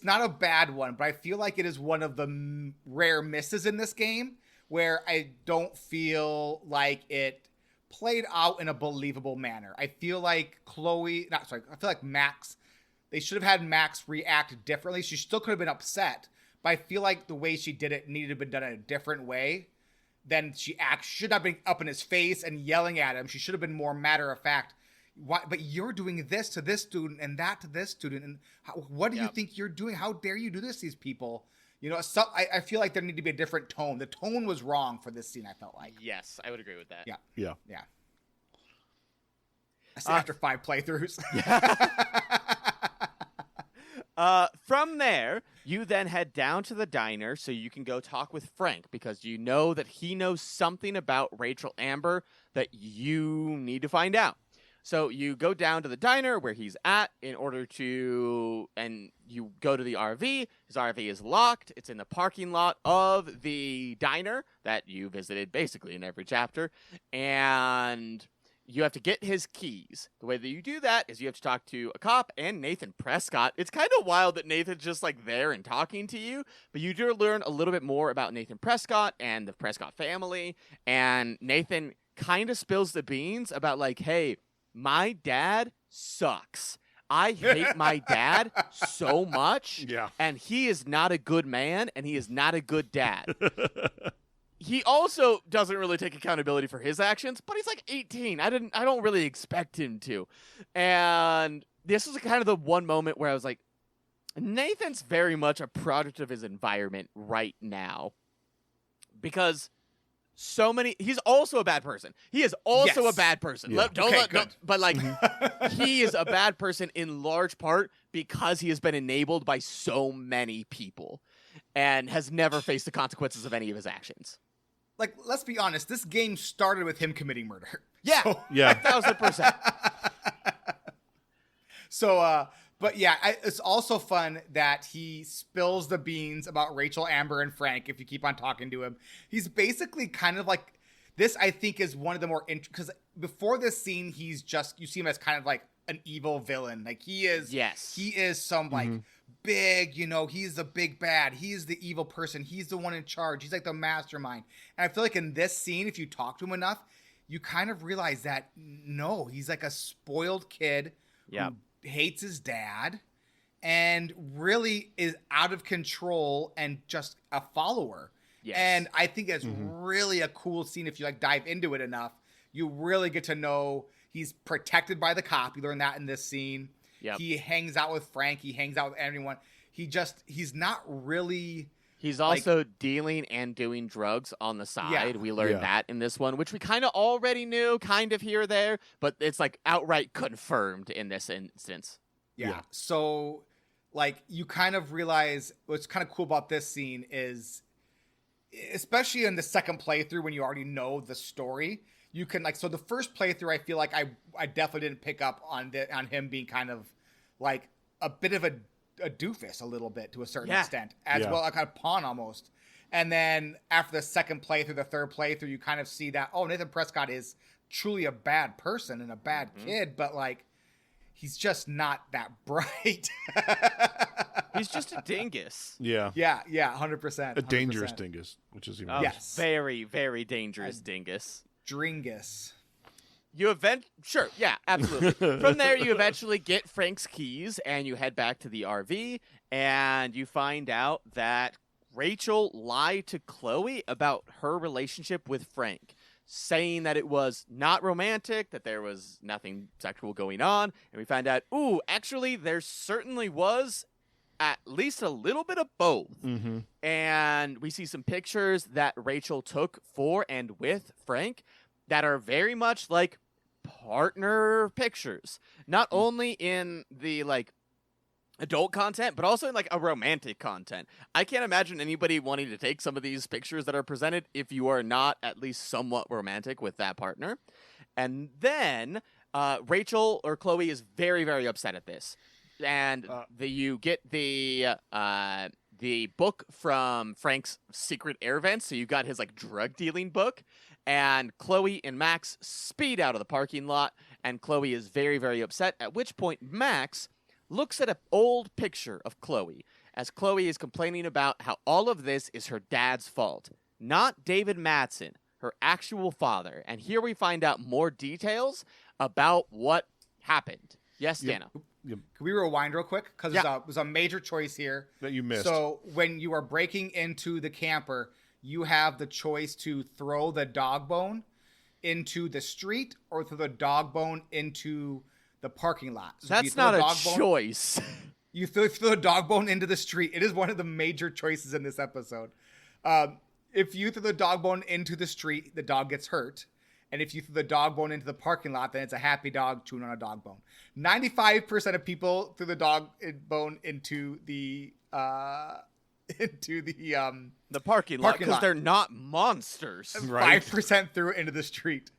not a bad one, but I feel like it is one of the rare misses in this game where I don't feel like it played out in a believable manner. I feel like I feel like Max. They should have had Max react differently. She still could have been upset, but I feel like the way she did it needed to have been done in a different way. Then she should not have been up in his face and yelling at him. She should have been more matter of fact. Why? But you're doing this to this student and that to this student. And what do you think you're doing? How dare you do this to these people? You know, I feel like there needed to be a different tone. The tone was wrong for this scene, I felt like. Yes, I would agree with that. Yeah. After 5 playthroughs. From there, you then head down to the diner so you can go talk with Frank because you know that he knows something about Rachel Amber that you need to find out. So you go down to the diner where he's at and you go to the RV. His RV is locked. It's in the parking lot of the diner that you visited basically in every chapter. And you have to get his keys. The way that you do that is you have to talk to a cop and Nathan Prescott. It's kind of wild that Nathan's just like there and talking to you, but you do learn a little bit more about Nathan Prescott and the Prescott family. And Nathan kind of spills the beans about like, hey, my dad sucks. I hate my dad so much. Yeah. And he is not a good man and he is not a good dad. He also doesn't really take accountability for his actions, but he's like 18. I don't really expect him to. And this was kind of the one moment where I was like, Nathan's very much a product of his environment right now. Because he's also a bad person. He is also a bad person. Yeah. But like, he is a bad person in large part because he has been enabled by so many people and has never faced the consequences of any of his actions. Like, let's be honest, this game started with him committing murder. Yeah, So, 1,000%. But yeah, it's also fun that he spills the beans about Rachel, Amber, and Frank. If you keep on talking to him, he's basically kind of like this. I think is one of the more because before this scene, you see him as kind of like an evil villain. Like he is. Yes, he is some like big. He's the big bad. He's the evil person. He's the one in charge. He's like the mastermind. And I feel like in this scene, if you talk to him enough, you kind of realize that no, he's like a spoiled kid. Yeah. Hates his dad and really is out of control and just a follower. Yes. And I think it's really a cool scene. If you like dive into it enough, you really get to know he's protected by the cop. You learn that in this scene. Yep. He hangs out with Frank. He hangs out with everyone. He's not really. He's also dealing and doing drugs on the side. Yeah. We learned that in this one, which we kind of already knew, kind of here or there, but it's like outright confirmed in this instance. Yeah. So, like, you kind of realize what's kind of cool about this scene is, especially in the second playthrough when you already know the story, you can so the first playthrough, I feel like I definitely didn't pick up on him being kind of like a bit of a doofus a little bit to a certain extent well, like a pawn almost. And then after the second playthrough, the third playthrough, you kind of see that, Nathan Prescott is truly a bad person and a bad kid, but like, he's just not that bright. He's just a dingus. Yeah. 100%. A dangerous dingus, which is even yes. Very, very dangerous dingus. Dringus. Sure, yeah, absolutely. From there, you eventually get Frank's keys, and you head back to the RV, and you find out that Rachel lied to Chloe about her relationship with Frank, saying that it was not romantic, that there was nothing sexual going on, and we find out, actually, there certainly was at least a little bit of both. And we see some pictures that Rachel took for and with Frank that are very much like partner pictures, not only in the like adult content, but also in like a romantic content. I can't imagine anybody wanting to take some of these pictures that are presented if you are not at least somewhat romantic with that partner. And then Rachel or Chloe is very, very upset at this. And you get the book from Frank's secret air vents. So you got his like drug dealing book. And Chloe and Max speed out of the parking lot, and Chloe is very, very upset, at which point Max looks at an old picture of Chloe, as Chloe is complaining about how all of this is her dad's fault, not David Madsen, her actual father. And here we find out more details about what happened. Yes, Dana? Can we rewind real quick? Because it was a major choice here. That you missed. So when you are breaking into the camper, you have the choice to throw the dog bone into the street or throw the dog bone into the parking lot. So that's not a choice. You throw the dog bone into the street. It is one of the major choices in this episode. If you throw the dog bone into the street, the dog gets hurt. And if you threw the dog bone into the parking lot, then it's a happy dog chewing on a dog bone. 95% of people threw the dog bone into the parking lot because they're not monsters. 5% threw it into the street.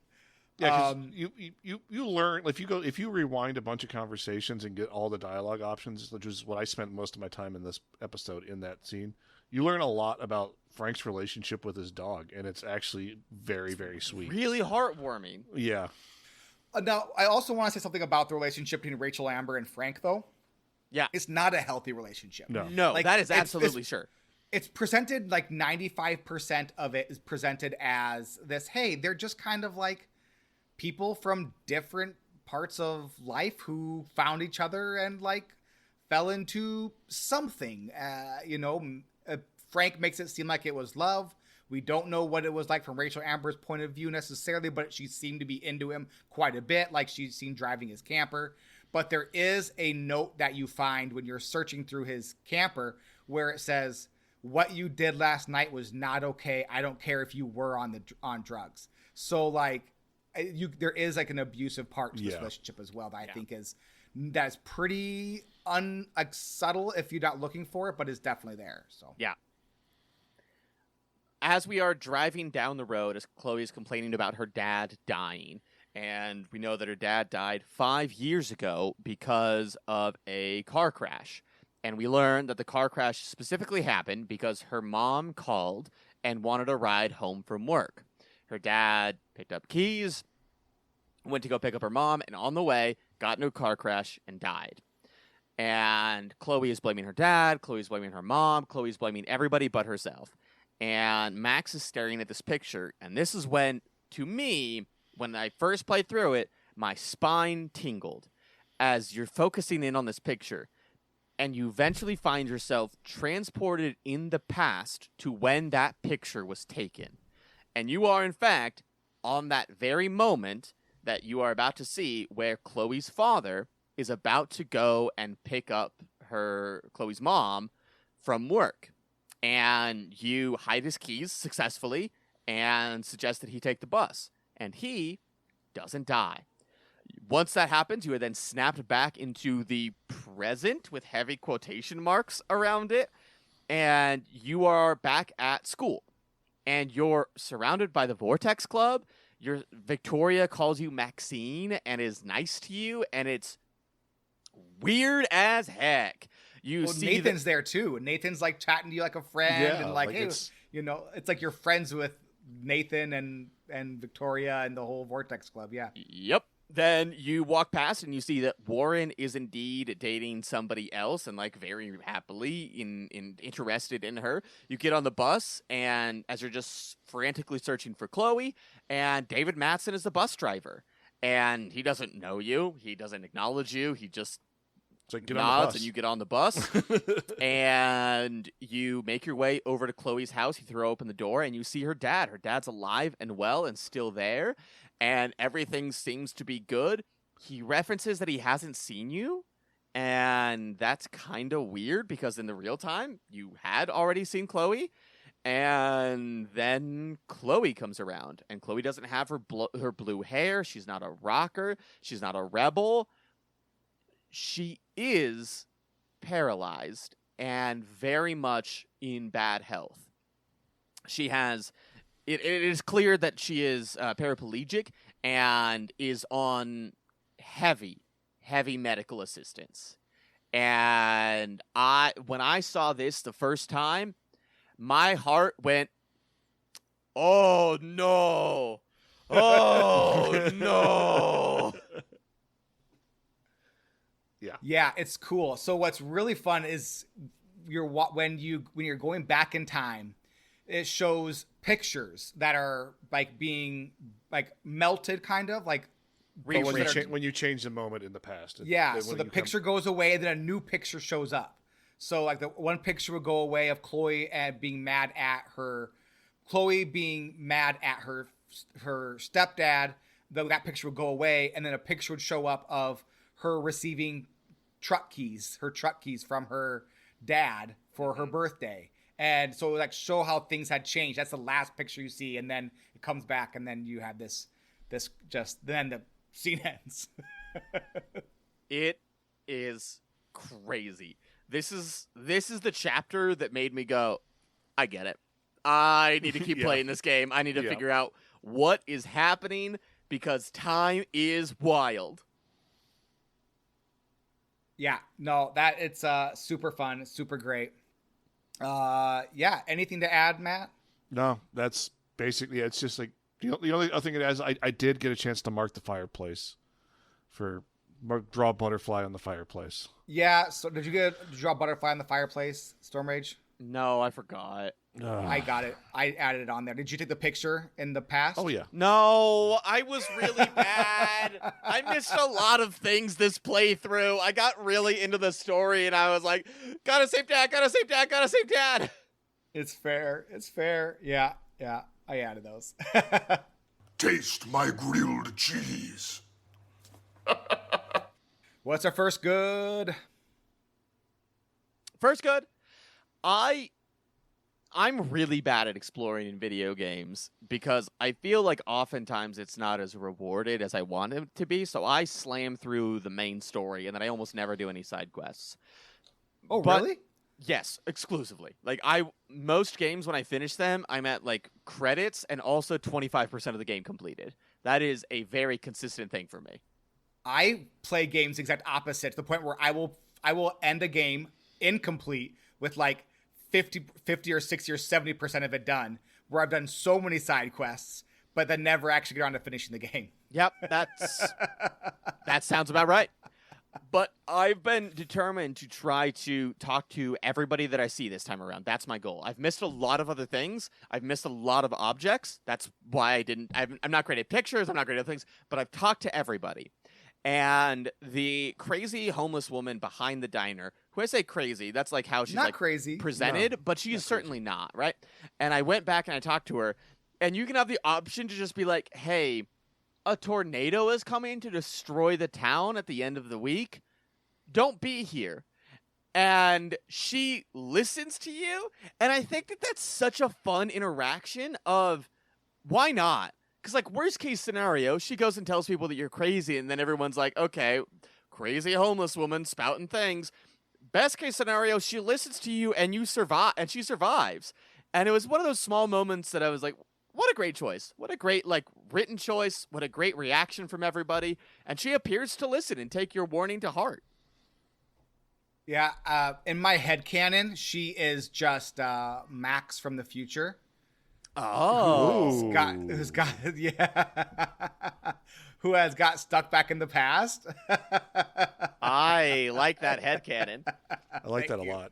Yeah, because you learn if you rewind a bunch of conversations and get all the dialogue options, which is what I spent most of my time in this episode in that scene. You learn a lot about Frank's relationship with his dog, and it's actually very, very sweet. Really heartwarming. Yeah. Now, I also want to say something about the relationship between Rachel Amber and Frank, though. Yeah. It's not a healthy relationship. No, like, that is absolutely sure. It's presented like 95% of it is presented as this, hey, they're just kind of like people from different parts of life who found each other and like fell into something. Frank makes it seem like it was love. We don't know what it was like from Rachel Amber's point of view necessarily, but she seemed to be into him quite a bit, like she seemed driving his camper. But there is a note that you find when you're searching through his camper where it says, what you did last night was not okay. I don't care if you were on drugs. So like, there is like an abusive part to this relationship as well that I think that's pretty subtle if you're not looking for it, but is definitely there. So yeah. As we are driving down the road, as Chloe is complaining about her dad dying, and we know that her dad died 5 years ago because of a car crash. And we learn that the car crash specifically happened because her mom called and wanted a ride home from work. Her dad picked up keys, went to go pick up her mom, and on the way, got into a car crash and died. And Chloe is blaming her dad, Chloe's blaming her mom, Chloe's blaming everybody but herself. And Max is staring at this picture, and this is when, to me, when I first played through it, my spine tingled as you're focusing in on this picture, and you eventually find yourself transported in the past to when that picture was taken. And you are, in fact, on that very moment that you are about to see where Chloe's father is about to go and pick up Chloe's mom from work. And you hide his keys successfully and suggest that he take the bus. And he doesn't die. Once that happens, you are then snapped back into the present with heavy quotation marks around it. And you are back at school. And you're surrounded by the Vortex Club. Victoria calls you Maxine and is nice to you. And it's weird as heck. Nathan's there too. Nathan's like chatting to you like a friend, and like hey, it's like you're friends with Nathan and Victoria and the whole Vortex Club. Yeah. Yep. Then you walk past and you see that Warren is indeed dating somebody else and like very happily interested in her. You get on the bus, and as you're just frantically searching for Chloe, and David Mattson is the bus driver, and he doesn't know you, he doesn't acknowledge you, he just nods and you get on the bus. And you make your way over to Chloe's house. You throw open the door and you see her dad. Her dad's alive and well and still there, and everything seems to be good. He references that he hasn't seen you, and that's kind of weird because in the real time you had already seen Chloe. And then Chloe comes around, and Chloe doesn't have her blue hair. She's not a rocker. She's not a rebel. She is paralyzed and very much in bad health. She has, it is clear that she is paraplegic and is on heavy medical assistance. And when I saw this the first time, my heart went, oh no, oh no. Yeah, it's cool. So what's really fun is when you're going back in time, it shows pictures that are like being like melted, kind of like when you change the moment in the past. So the picture goes away, and then a new picture shows up. So like the one picture would go away of Chloe and being mad at her stepdad. That picture would go away, and then a picture would show up of her receiving her truck keys from her dad for her birthday. And so show how things had changed. That's the last picture you see, and then it comes back, and then you have this then the scene ends. It is crazy. This is the chapter that made me go, I get it. I need to keep playing this game. I need to figure out what is happening because time is wild. Yeah, no, that it's super fun, super great. Yeah, anything to add, Matt? No, that's basically it's just like the only other thing it has. I did get a chance to mark the fireplace draw a butterfly on the fireplace. Yeah. So did you draw a butterfly on the fireplace, Storm Rage? No, I forgot. I got it. I added it on there. Did you take the picture in the past? Oh yeah. No, I was really bad. I missed a lot of things this playthrough. I got really into the story and I was like, gotta save dad, gotta save dad, gotta save dad. It's fair. It's fair. Yeah. Yeah. I added those. Taste my grilled cheese. What's our first good? First good. I'm really bad at exploring in video games because I feel like oftentimes it's not as rewarded as I want it to be, so I slam through the main story and then I almost never do any side quests. Oh, really? Yes, exclusively. Like most games when I finish them, I'm at like credits and also 25% of the game completed. That is a very consistent thing for me. I play games exact opposite to the point where I will end a game incomplete with like 50 or 60 or 70% of it done, where I've done so many side quests, but then never actually get around to finishing the game. Yep, that sounds about right. But I've been determined to try to talk to everybody that I see this time around. That's my goal. I've missed a lot of other things. I've missed a lot of objects. That's why I'm not great at pictures. I'm not great at things, but I've talked to everybody. And the crazy homeless woman behind the diner, who I say crazy, that's like how she's not like crazy presented, no, but she's certainly not, right? And I went back and I talked to her, and you can have the option to just be like, hey, a tornado is coming to destroy the town at the end of the week. Don't be here. And she listens to you, and I think that that's such a fun interaction of why not? Because, like, worst case scenario, she goes and tells people that you're crazy, and then everyone's like, okay, crazy homeless woman spouting things. Best case scenario, she listens to you, and you survive, and she survives. And it was one of those small moments that I was like, what a great choice. What a great, like, written choice. What a great reaction from everybody. And she appears to listen and take your warning to heart. Yeah, in my headcanon, she is just Max from the future. Oh. Who has got stuck back in the past. I like that headcanon. I like that a lot.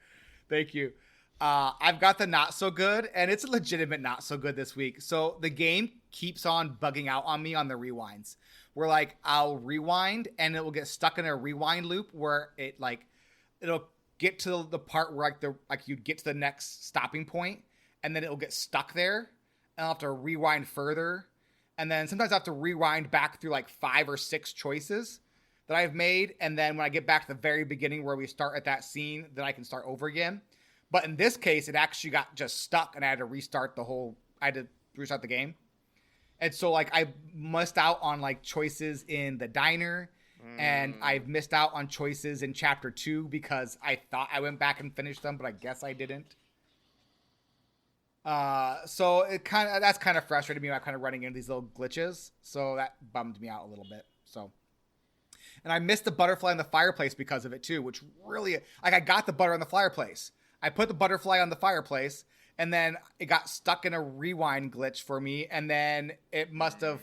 Thank you. I've got the not so good, and it's a legitimate not so good this week. So the game keeps on bugging out on me on the rewinds. Where like I'll rewind and it will get stuck in a rewind loop where it'll get to the part where you'd get to the next stopping point, and then it'll get stuck there, and I'll have to rewind further. And then sometimes I have to rewind back through like 5 or 6 choices that I've made. And then when I get back to the very beginning where we start at that scene, then I can start over again. But in this case, it actually got just stuck and I had to restart the game. And so like I missed out on like choices in the diner, and I've missed out on choices in chapter 2 because I thought I went back and finished them, but I guess I didn't. So that's kind of frustrated me. I'm kind of running into these little glitches. So that bummed me out a little bit. So, and I missed the butterfly in the fireplace because of it too, which really, like, I got the butter on the fireplace. I put the butterfly on the fireplace, and then it got stuck in a rewind glitch for me. And then I must have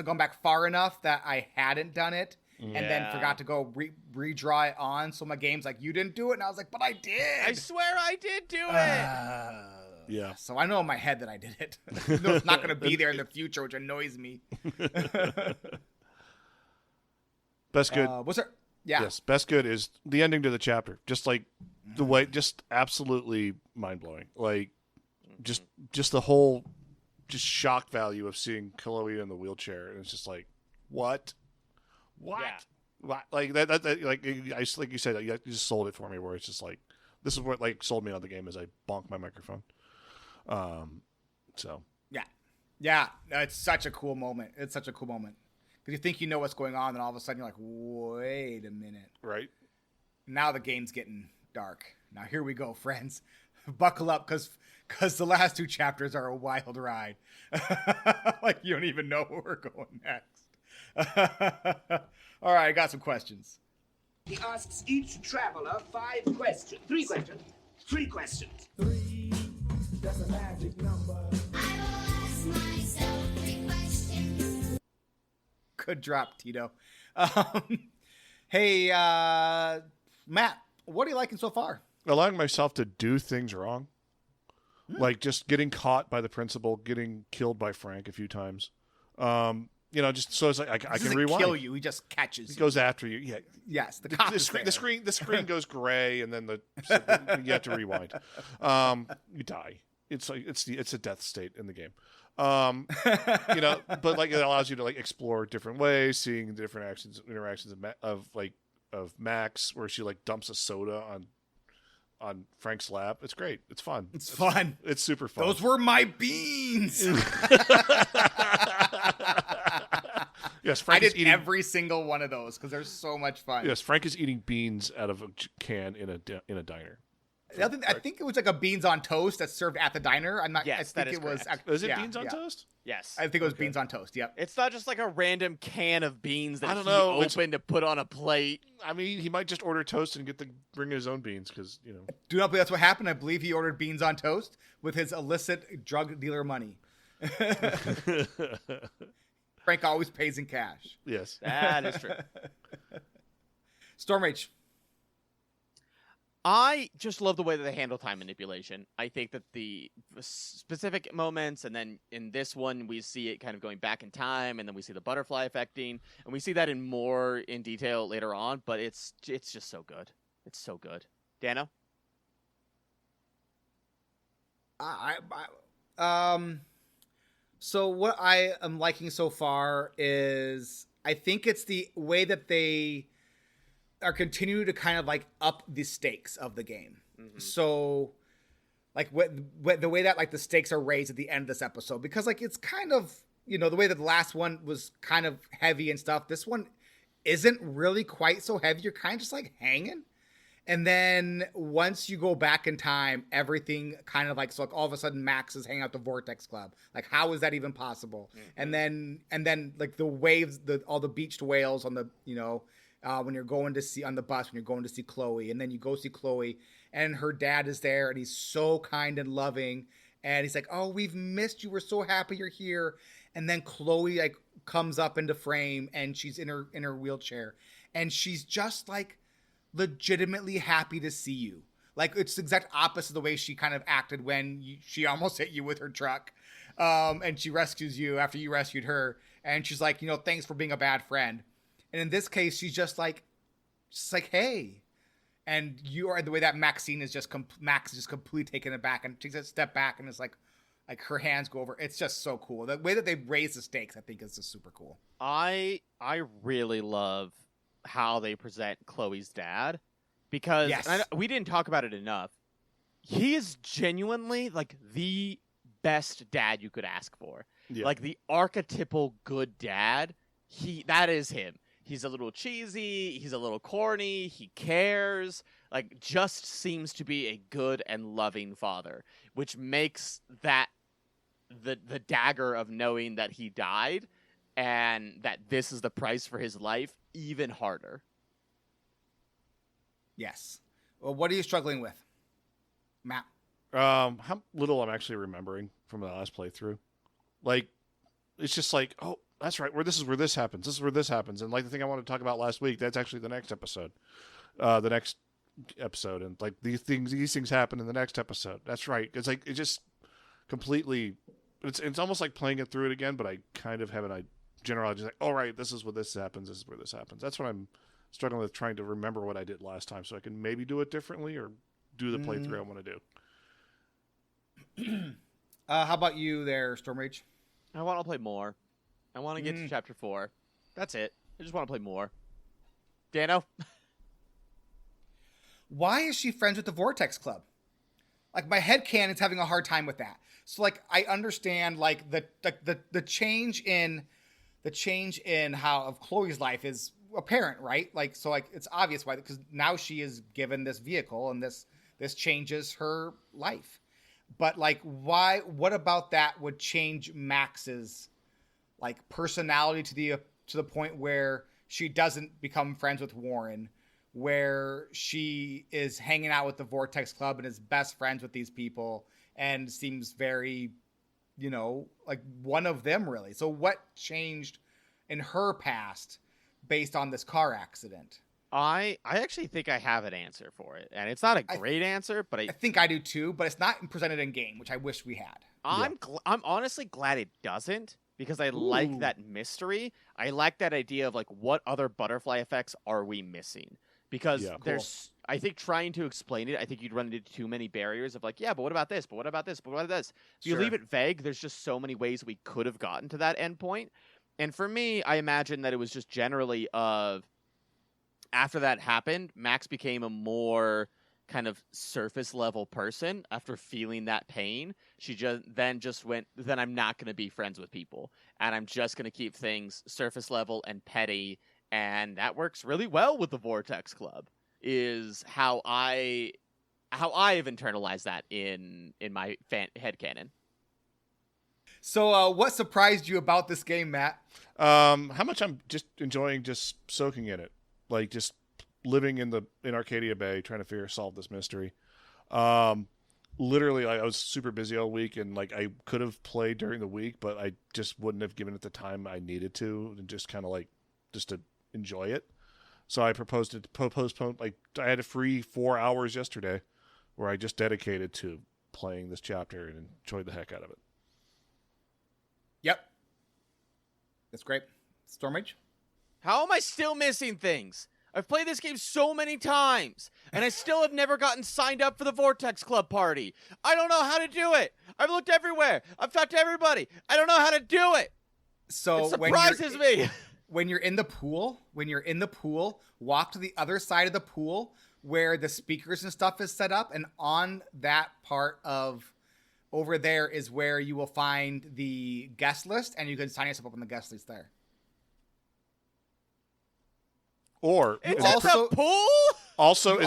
gone back far enough that I hadn't done it. And then forgot to go redraw it on. So my game's like, you didn't do it. And I was like, but I did. I swear I did do it. Yeah. So I know in my head that I did it. No, it's not going to be there in the future, which annoys me. Best good. What's there? Yeah. Yes. Best good is the ending to the chapter. Just like the way, just absolutely mind blowing. Like just the whole, just shock value of seeing Chloe in the wheelchair. And it's just like, what? What? Yeah. What? Like that like like you said, you just sold it for me. Where it's just like, this is what like sold me on the game as I bonk my microphone. So yeah, Yeah, it's such a cool moment. It's such a cool moment. Because you think you know what's going on, and all of a sudden you're like, wait a minute. Right. Now the game's getting dark. Now here we go, friends. Buckle up, because the last 2 chapters are a wild ride. Like, you don't even know where we're going next. All right, I got some questions. He asks each traveler 5 questions. 3 questions. 3 questions. 3, that's a magic number. I will ask myself 3 questions. Good drop, Tito. Hey, Matt, what are you liking so far? Allowing myself to do things wrong. Like just getting caught by the principal, getting killed by Frank a few times. Just so it's like I can rewind. Kill you. He just catches you. He goes after you. Yeah. Yes. The screen goes gray, and then you have to rewind. You die. It's like it's a death state in the game. But like it allows you to like explore different ways, seeing the different interactions of Max, where she like dumps a soda on Frank's lap. It's great. It's fun. It's fun. It's super fun. Those were my beans. Yes, Frank I did every single one of those because they're so much fun. Yes, Frank is eating beans out of a can in a diner. I think it was like a beans on toast that's served at the diner. I'm not. Yes, I think it was. Is it beans on toast? Yes. I think it was beans on toast. Yep. It's not just like a random can of beans that I don't he know. opened to put on a plate. I mean, he might just order toast and bring his own beans because Do not believe that's what happened. I believe he ordered beans on toast with his illicit drug dealer money. Frank always pays in cash. Yes, that is true. Storm H. I just love the way that they handle time manipulation. I think that the specific moments, and then in this one, we see it kind of going back in time, and then we see the butterfly affecting, and we see that in detail later on, but it's just so good. It's so good. Dano? So what I am liking so far is I think it's the way that they are continuing to kind of like up the stakes of the game. Mm-hmm. So like the way that like the stakes are raised at the end of this episode, because like it's kind of, the way that the last one was kind of heavy and stuff. This one isn't really quite so heavy. You're kind of just like hanging. And then once you go back in time, everything kind of like, so like all of a sudden Max is hanging out at the Vortex Club. Like, how is that even possible? Mm-hmm. And then like the waves, all the beached whales on the, when you're going to see on the bus, when you're going to see Chloe, and then you go see Chloe and her dad is there and he's so kind and loving. And he's like, oh, we've missed you. We're so happy you're here. And then Chloe like comes up into frame and she's in her wheelchair and she's just like, legitimately happy to see you. Like it's the exact opposite of the way she kind of acted when she almost hit you with her truck, and she rescues you after you rescued her, and she's like, thanks for being a bad friend. And in this case, she's just like hey, and you are the way that Maxine is just Max is just completely taken aback and takes a step back and it's like her hands go over. It's just so cool. The way that they raise the stakes, I think, is just super cool. I really love how they present Chloe's dad, because we didn't talk about it enough. He is genuinely like the best dad you could ask for. Yeah. Like the archetypal good dad. That is him. He's a little cheesy. He's a little corny. He cares. Like just seems to be a good and loving father, which makes that the dagger of knowing that he died and that this is the price for his life even harder. Yes. Well, what are you struggling with, Matt? How little I'm actually remembering from the last playthrough. Like, it's just like, oh, that's right. This is where this happens. This is where this happens. And like the thing I wanted to talk about last week, that's actually the next episode. And like these things happen in the next episode. That's right. It's like, it just completely, it's almost like playing it through it again, but I kind of have an idea. Generally, just like, all right, this is where this happens. This is where this happens. That's what I'm struggling with, trying to remember what I did last time, so I can maybe do it differently or do the playthrough I want to do. How about you, there, Storm Rage? I want to play more. I want to get to chapter 4. That's it. I just want to play more. Dano, why is she friends with the Vortex Club? like my headcanon's having a hard time with that. So like I understand like the change in how of Chloe's life is apparent, right? Like so like it's obvious why, because now she is given this vehicle and this changes her life. But like why, what about that would change Max's like personality to the point where she doesn't become friends with Warren, where she is hanging out with the Vortex Club and is best friends with these people and seems very, you know, like one of them really. So what changed in her past based on this car accident? I actually think I have an answer for it, and it's not a great answer, but I think I do too, but it's not presented in game, which I wish we had. I'm honestly glad it doesn't, because I like that mystery. I like that idea of like, what other butterfly effects are we missing? Because there's, I think trying to explain it, I think you'd run into too many barriers of like, yeah, but what about this? But what about this? But what about this? If you leave it vague, there's just so many ways we could have gotten to that end point. And for me, I imagine that it was just generally of, after that happened, Max became a more kind of surface level person after feeling that pain. She just went, then I'm not going to be friends with people, and I'm just going to keep things surface level and petty. And that works really well with the Vortex Club, is how I have internalized that in my headcanon. So what surprised you about this game, Matt? How much I'm just enjoying just soaking in it. Like just living in Arcadia Bay, trying to solve this mystery. Literally, I was super busy all week, and like I could have played during the week, but I just wouldn't have given it the time I needed to, and just kind of like just to enjoy it. So I proposed to postpone. Like I had a free 4 hours yesterday, where I just dedicated to playing this chapter and enjoyed the heck out of it. Yep, that's great. Stormage. How am I still missing things? I've played this game so many times, and I still have never gotten signed up for the Vortex Club party. I don't know how to do it. I've looked everywhere. I've talked to everybody. I don't know how to do it. So it surprises me. When you're in the pool, walk to the other side of the pool where the speakers and stuff is set up, and on that part of over there is where you will find the guest list, and you can sign yourself up on the guest list there. Or it's at the pool. Also in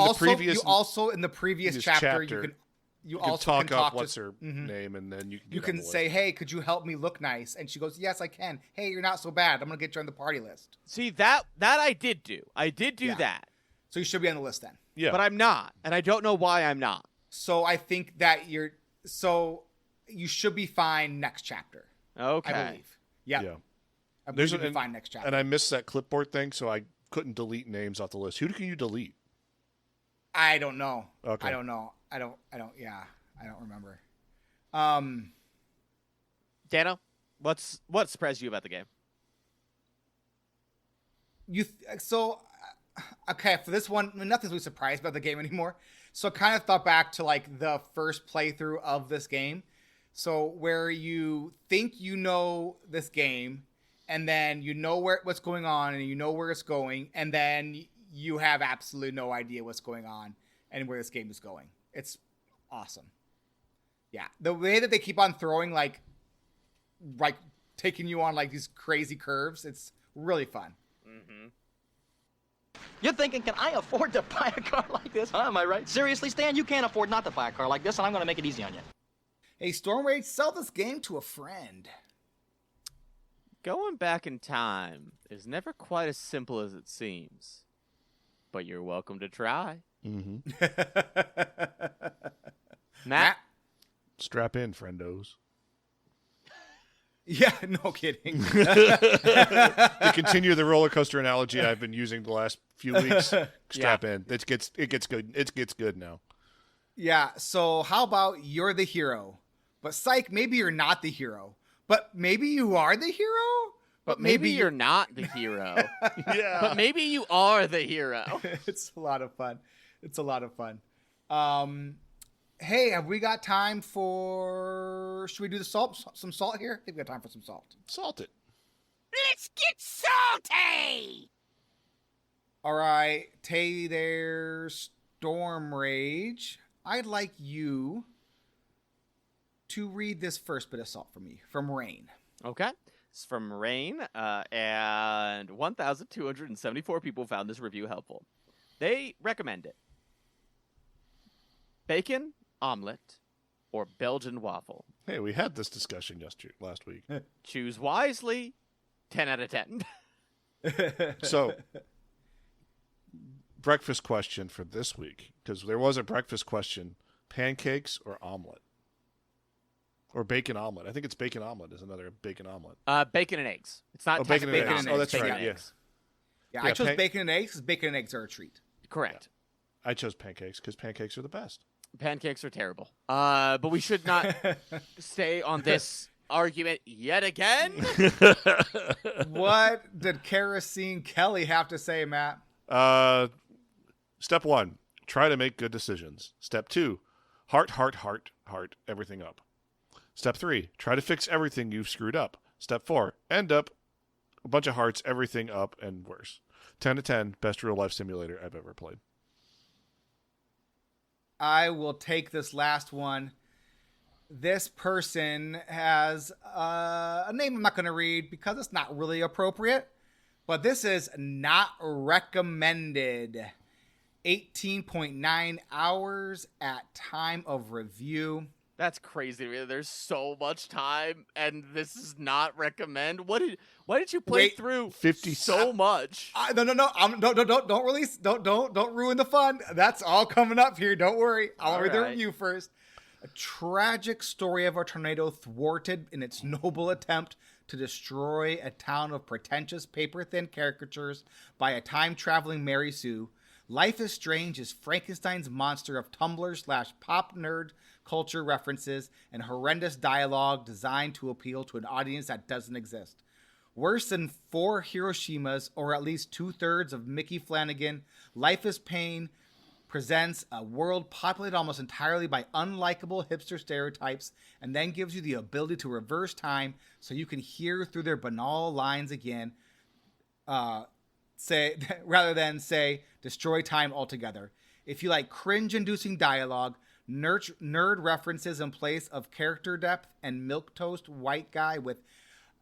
the previous chapter you can talk up what's her name, and then you can say, "Hey, could you help me look nice?" And she goes, "Yes, I can." "Hey, you're not so bad. I'm gonna get you on the party list." See, that I did do. I did do that. So you should be on the list then. Yeah, but I'm not, and I don't know why I'm not. So I think that you should be fine next chapter. Okay, I believe. Yeah. I believe you should be fine next chapter. And I missed that clipboard thing, so I couldn't delete names off the list. Who can you delete? I don't know. Okay. I don't know. I don't remember. Dano, what surprised you about the game? Okay, for this one, nothing's really surprised about the game anymore. So I kind of thought back to like the first playthrough of this game. So where you think you know this game, and then you know what's going on, and you know where it's going, and then you have absolutely no idea what's going on and where this game is going. It's awesome. Yeah, the way that they keep on throwing like taking you on like these crazy curves, it's really fun. Mm-hmm. You're thinking, can I afford to buy a car like this? Huh? Am I right? Seriously, Stan, you can't afford not to buy a car like this, and I'm going to make it easy on you. Hey, Stormrage, sell this game to a friend. Going back in time is never quite as simple as it seems, but you're welcome to try. Mm-hmm. Matt? Strap in, friendos. Yeah, no kidding. To continue the roller coaster analogy I've been using the last few weeks, strap in. It gets good. It gets good now. Yeah, so how about you're the hero? But psych, maybe you're not the hero. But maybe you are the hero? But maybe you're not the hero. Yeah. But maybe you are the hero. It's a lot of fun. Hey, have we got time for... Should we do some salt here? I think we got time for some salt. Salt it. Let's get salty! All right. Hey there, Storm Rage. I'd like you to read this first bit of salt for me from Rain. Okay. It's from Rain, and 1,274 people found this review helpful. They recommend it. Bacon, omelet, or Belgian waffle. Hey, we had this discussion last week. Choose wisely. 10 out of 10. So, breakfast question for this week, because there was a breakfast question: pancakes or omelet, or bacon omelet. I think it's bacon omelet is another bacon omelet. Bacon and eggs. It's not bacon and eggs. omelet. Oh, that's Bacon right. and Yeah. eggs. Yeah, I chose bacon and eggs because bacon and eggs are a treat. Correct. I chose pancakes because pancakes are the best. Pancakes are terrible. But we should not stay on this argument yet again. What did Kerosene Kelly have to say, Matt? Step 1, try to make good decisions. Step 2, heart everything up. Step 3, try to fix everything you've screwed up. Step 4, end up a bunch of hearts, everything up and worse. 10 to 10, best real life simulator I've ever played. I will take this last one. This person has a name I'm not going to read because it's not really appropriate, but this is not recommended. 18.9 hours at time of review. That's crazy. There's so much time, and this is not recommend. Why did you play through 50 so much? No. Don't release. Don't ruin the fun. That's all coming up here. Don't worry. I'll read the review first. A tragic story of a tornado thwarted in its noble attempt to destroy a town of pretentious, paper-thin caricatures by a time-traveling Mary Sue. Life is Strange is Frankenstein's monster of Tumblr/pop nerd culture references and horrendous dialogue designed to appeal to an audience that doesn't exist. Worse than 4 Hiroshimas or at least 2/3 of Mickey Flanagan, Life is Pain presents a world populated almost entirely by unlikable hipster stereotypes and then gives you the ability to reverse time so you can hear through their banal lines again, rather than say destroy time altogether. If you like cringe-inducing dialogue, nerd references in place of character depth, and milquetoast white guy with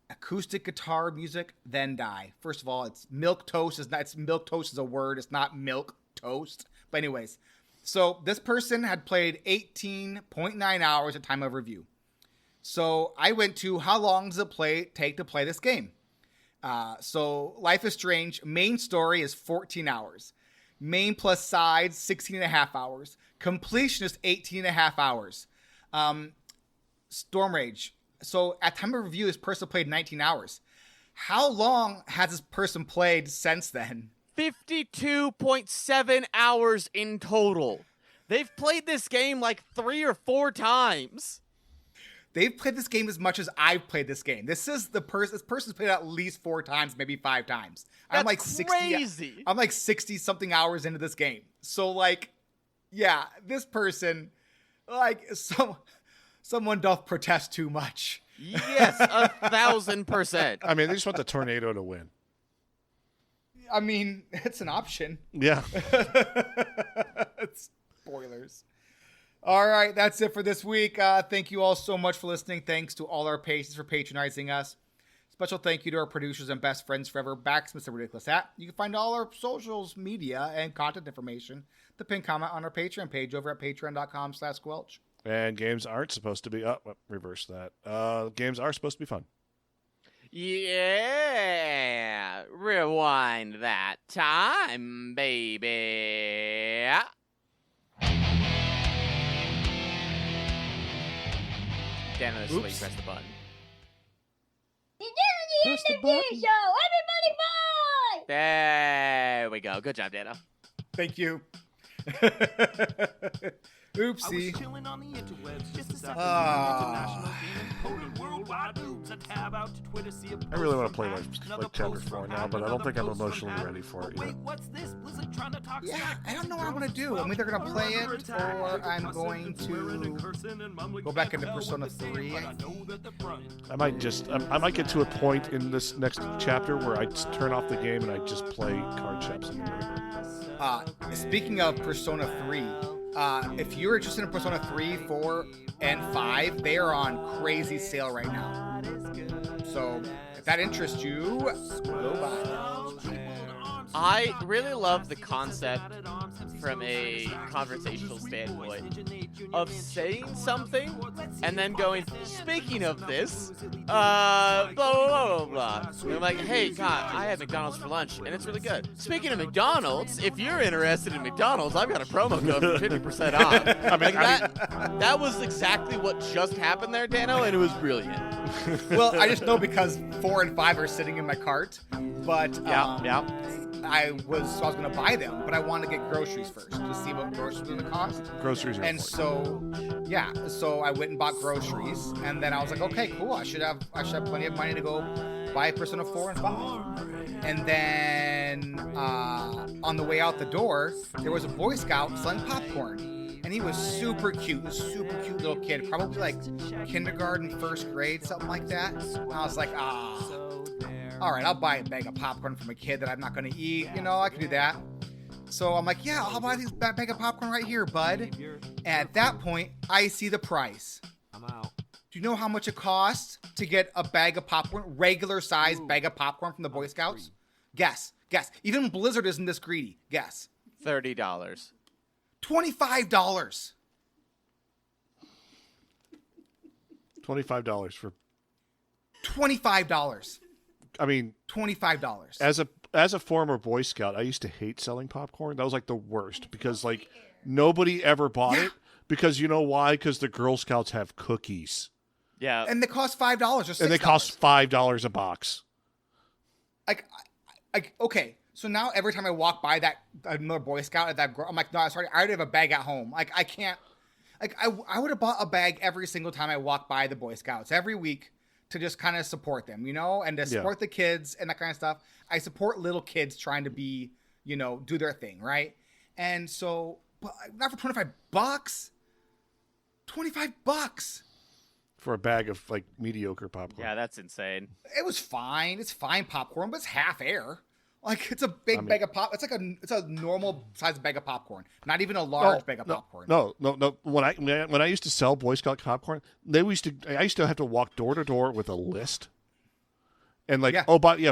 acoustic guitar music, then die. First of all, it's milquetoast. Milquetoast is a word. It's not milk toast. But anyways, so this person had played 18.9 hours at time of review. So I went to how long does it take to play this game? So Life is Strange, main story is 14 hours. Main plus sides, 16.5 hours. Completion is 18.5 hours. Storm Rage. So at time of review, this person played 19 hours. How long has this person played since then? 52.7 hours in total. They've played this game like 3 or 4 times. They've played this game as much as I've played this game. This person's played it at least 4 times, maybe 5 times. That's I'm like crazy. 60. I'm like 60 something hours into this game. So like, yeah, this person, like, someone doth protest too much. Yes, 1,000%. I mean, they just want the tornado to win. I mean, it's an option. Yeah. It's spoilers. All right, that's it for this week. Thank you all so much for listening. Thanks to all our patrons for patronizing us. Special thank you to our producers and best friends forever, Baximus and RidiculousHat. You can find all our socials, media, and content information. The pinned comment on our Patreon page over at patreon.com/squelch. And games aren't supposed to be... reverse that. Games are supposed to be fun. Yeah, rewind that time, baby. Dan, this is where you press the button. Press the button. Show. Everybody fight! There we go. Good job, Dana. Thank you. Oopsie. Chilling on the interwebs just a second. International game and worldwide boobs. A tab out to Twitter, see I really want to play like chapter 4 now, but I don't think I'm emotionally ready for it yet. What's this? Blizzard trying to talk I don't know what I want to do. I'm either going to play it or I'm going to go back into Persona 3. I might get to a point in this next chapter where I turn off the game and I just play card shops. Speaking of Persona 3, if you're interested in Persona 3, 4, and 5, they are on crazy sale right now. So if that interests you, go buy them. I really love the concept from a conversational standpoint of saying something and then going, speaking of this, blah, blah, blah, blah. And I'm like, hey, God, I had McDonald's for lunch, and it's really good. Speaking of McDonald's, if you're interested in McDonald's, I've got a promo code for 50% off. That was exactly what just happened there, Dano, and it was brilliant. Well, I just know because 4 and 5 are sitting in my cart, but I was going to buy them, but I wanted to get groceries first to see what groceries were going to cost. Groceries are and important. so I went and bought groceries, and then I was like, okay, cool. I should have plenty of money to go buy Persona 4 and 5. And then on the way out the door, there was a Boy Scout selling popcorn. And he was super cute, a super cute little kid, probably like kindergarten, first grade, something like that. And I was like, all right, I'll buy a bag of popcorn from a kid that I'm not going to eat. You know, I can do that. So I'm like, yeah, I'll buy this bag of popcorn right here, bud. And at that point, I see the price. I'm out. Do you know how much it costs to get a bag of popcorn, regular size bag of popcorn from the Boy Scouts? Guess. Even Blizzard isn't this greedy. Guess. $30. $25. $25 for $25. I mean, $25. As a former Boy Scout, I used to hate selling popcorn. That was like the worst because like nobody ever bought it because you know why? Because the Girl Scouts have cookies. Yeah, and they cost $5 or $6. And they cost $5 a box. Okay. So now every time I walk by another Boy Scout at that girl, I'm like, no, sorry, I already have a bag at home. Like I can't. Like I would have bought a bag every single time I walk by the Boy Scouts every week to just kind of support them, you know, and to support the kids and that kind of stuff. I support little kids trying to be, you know, do their thing, right? And so, but not for $25. $25 for a bag of like mediocre popcorn. Yeah, that's insane. It was fine. It's fine popcorn, but it's half air. Like it's a big bag of pop. It's like it's a normal size bag of popcorn, not even a large bag of popcorn. No. When I used to sell Boy Scout popcorn, I used to have to walk door to door with a list, and like,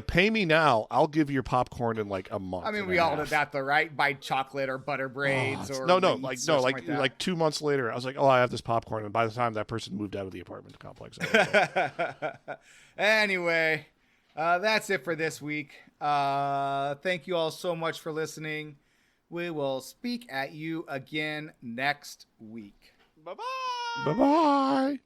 pay me now. I'll give you your popcorn in like a month. I mean, we all did that though, right? Buy chocolate or butter braids or like 2 months later, I was like, I have this popcorn, and by the time that person moved out of the apartment complex, anyway. That's it for this week. Thank you all so much for listening. We will speak at you again next week. Bye-bye. Bye-bye.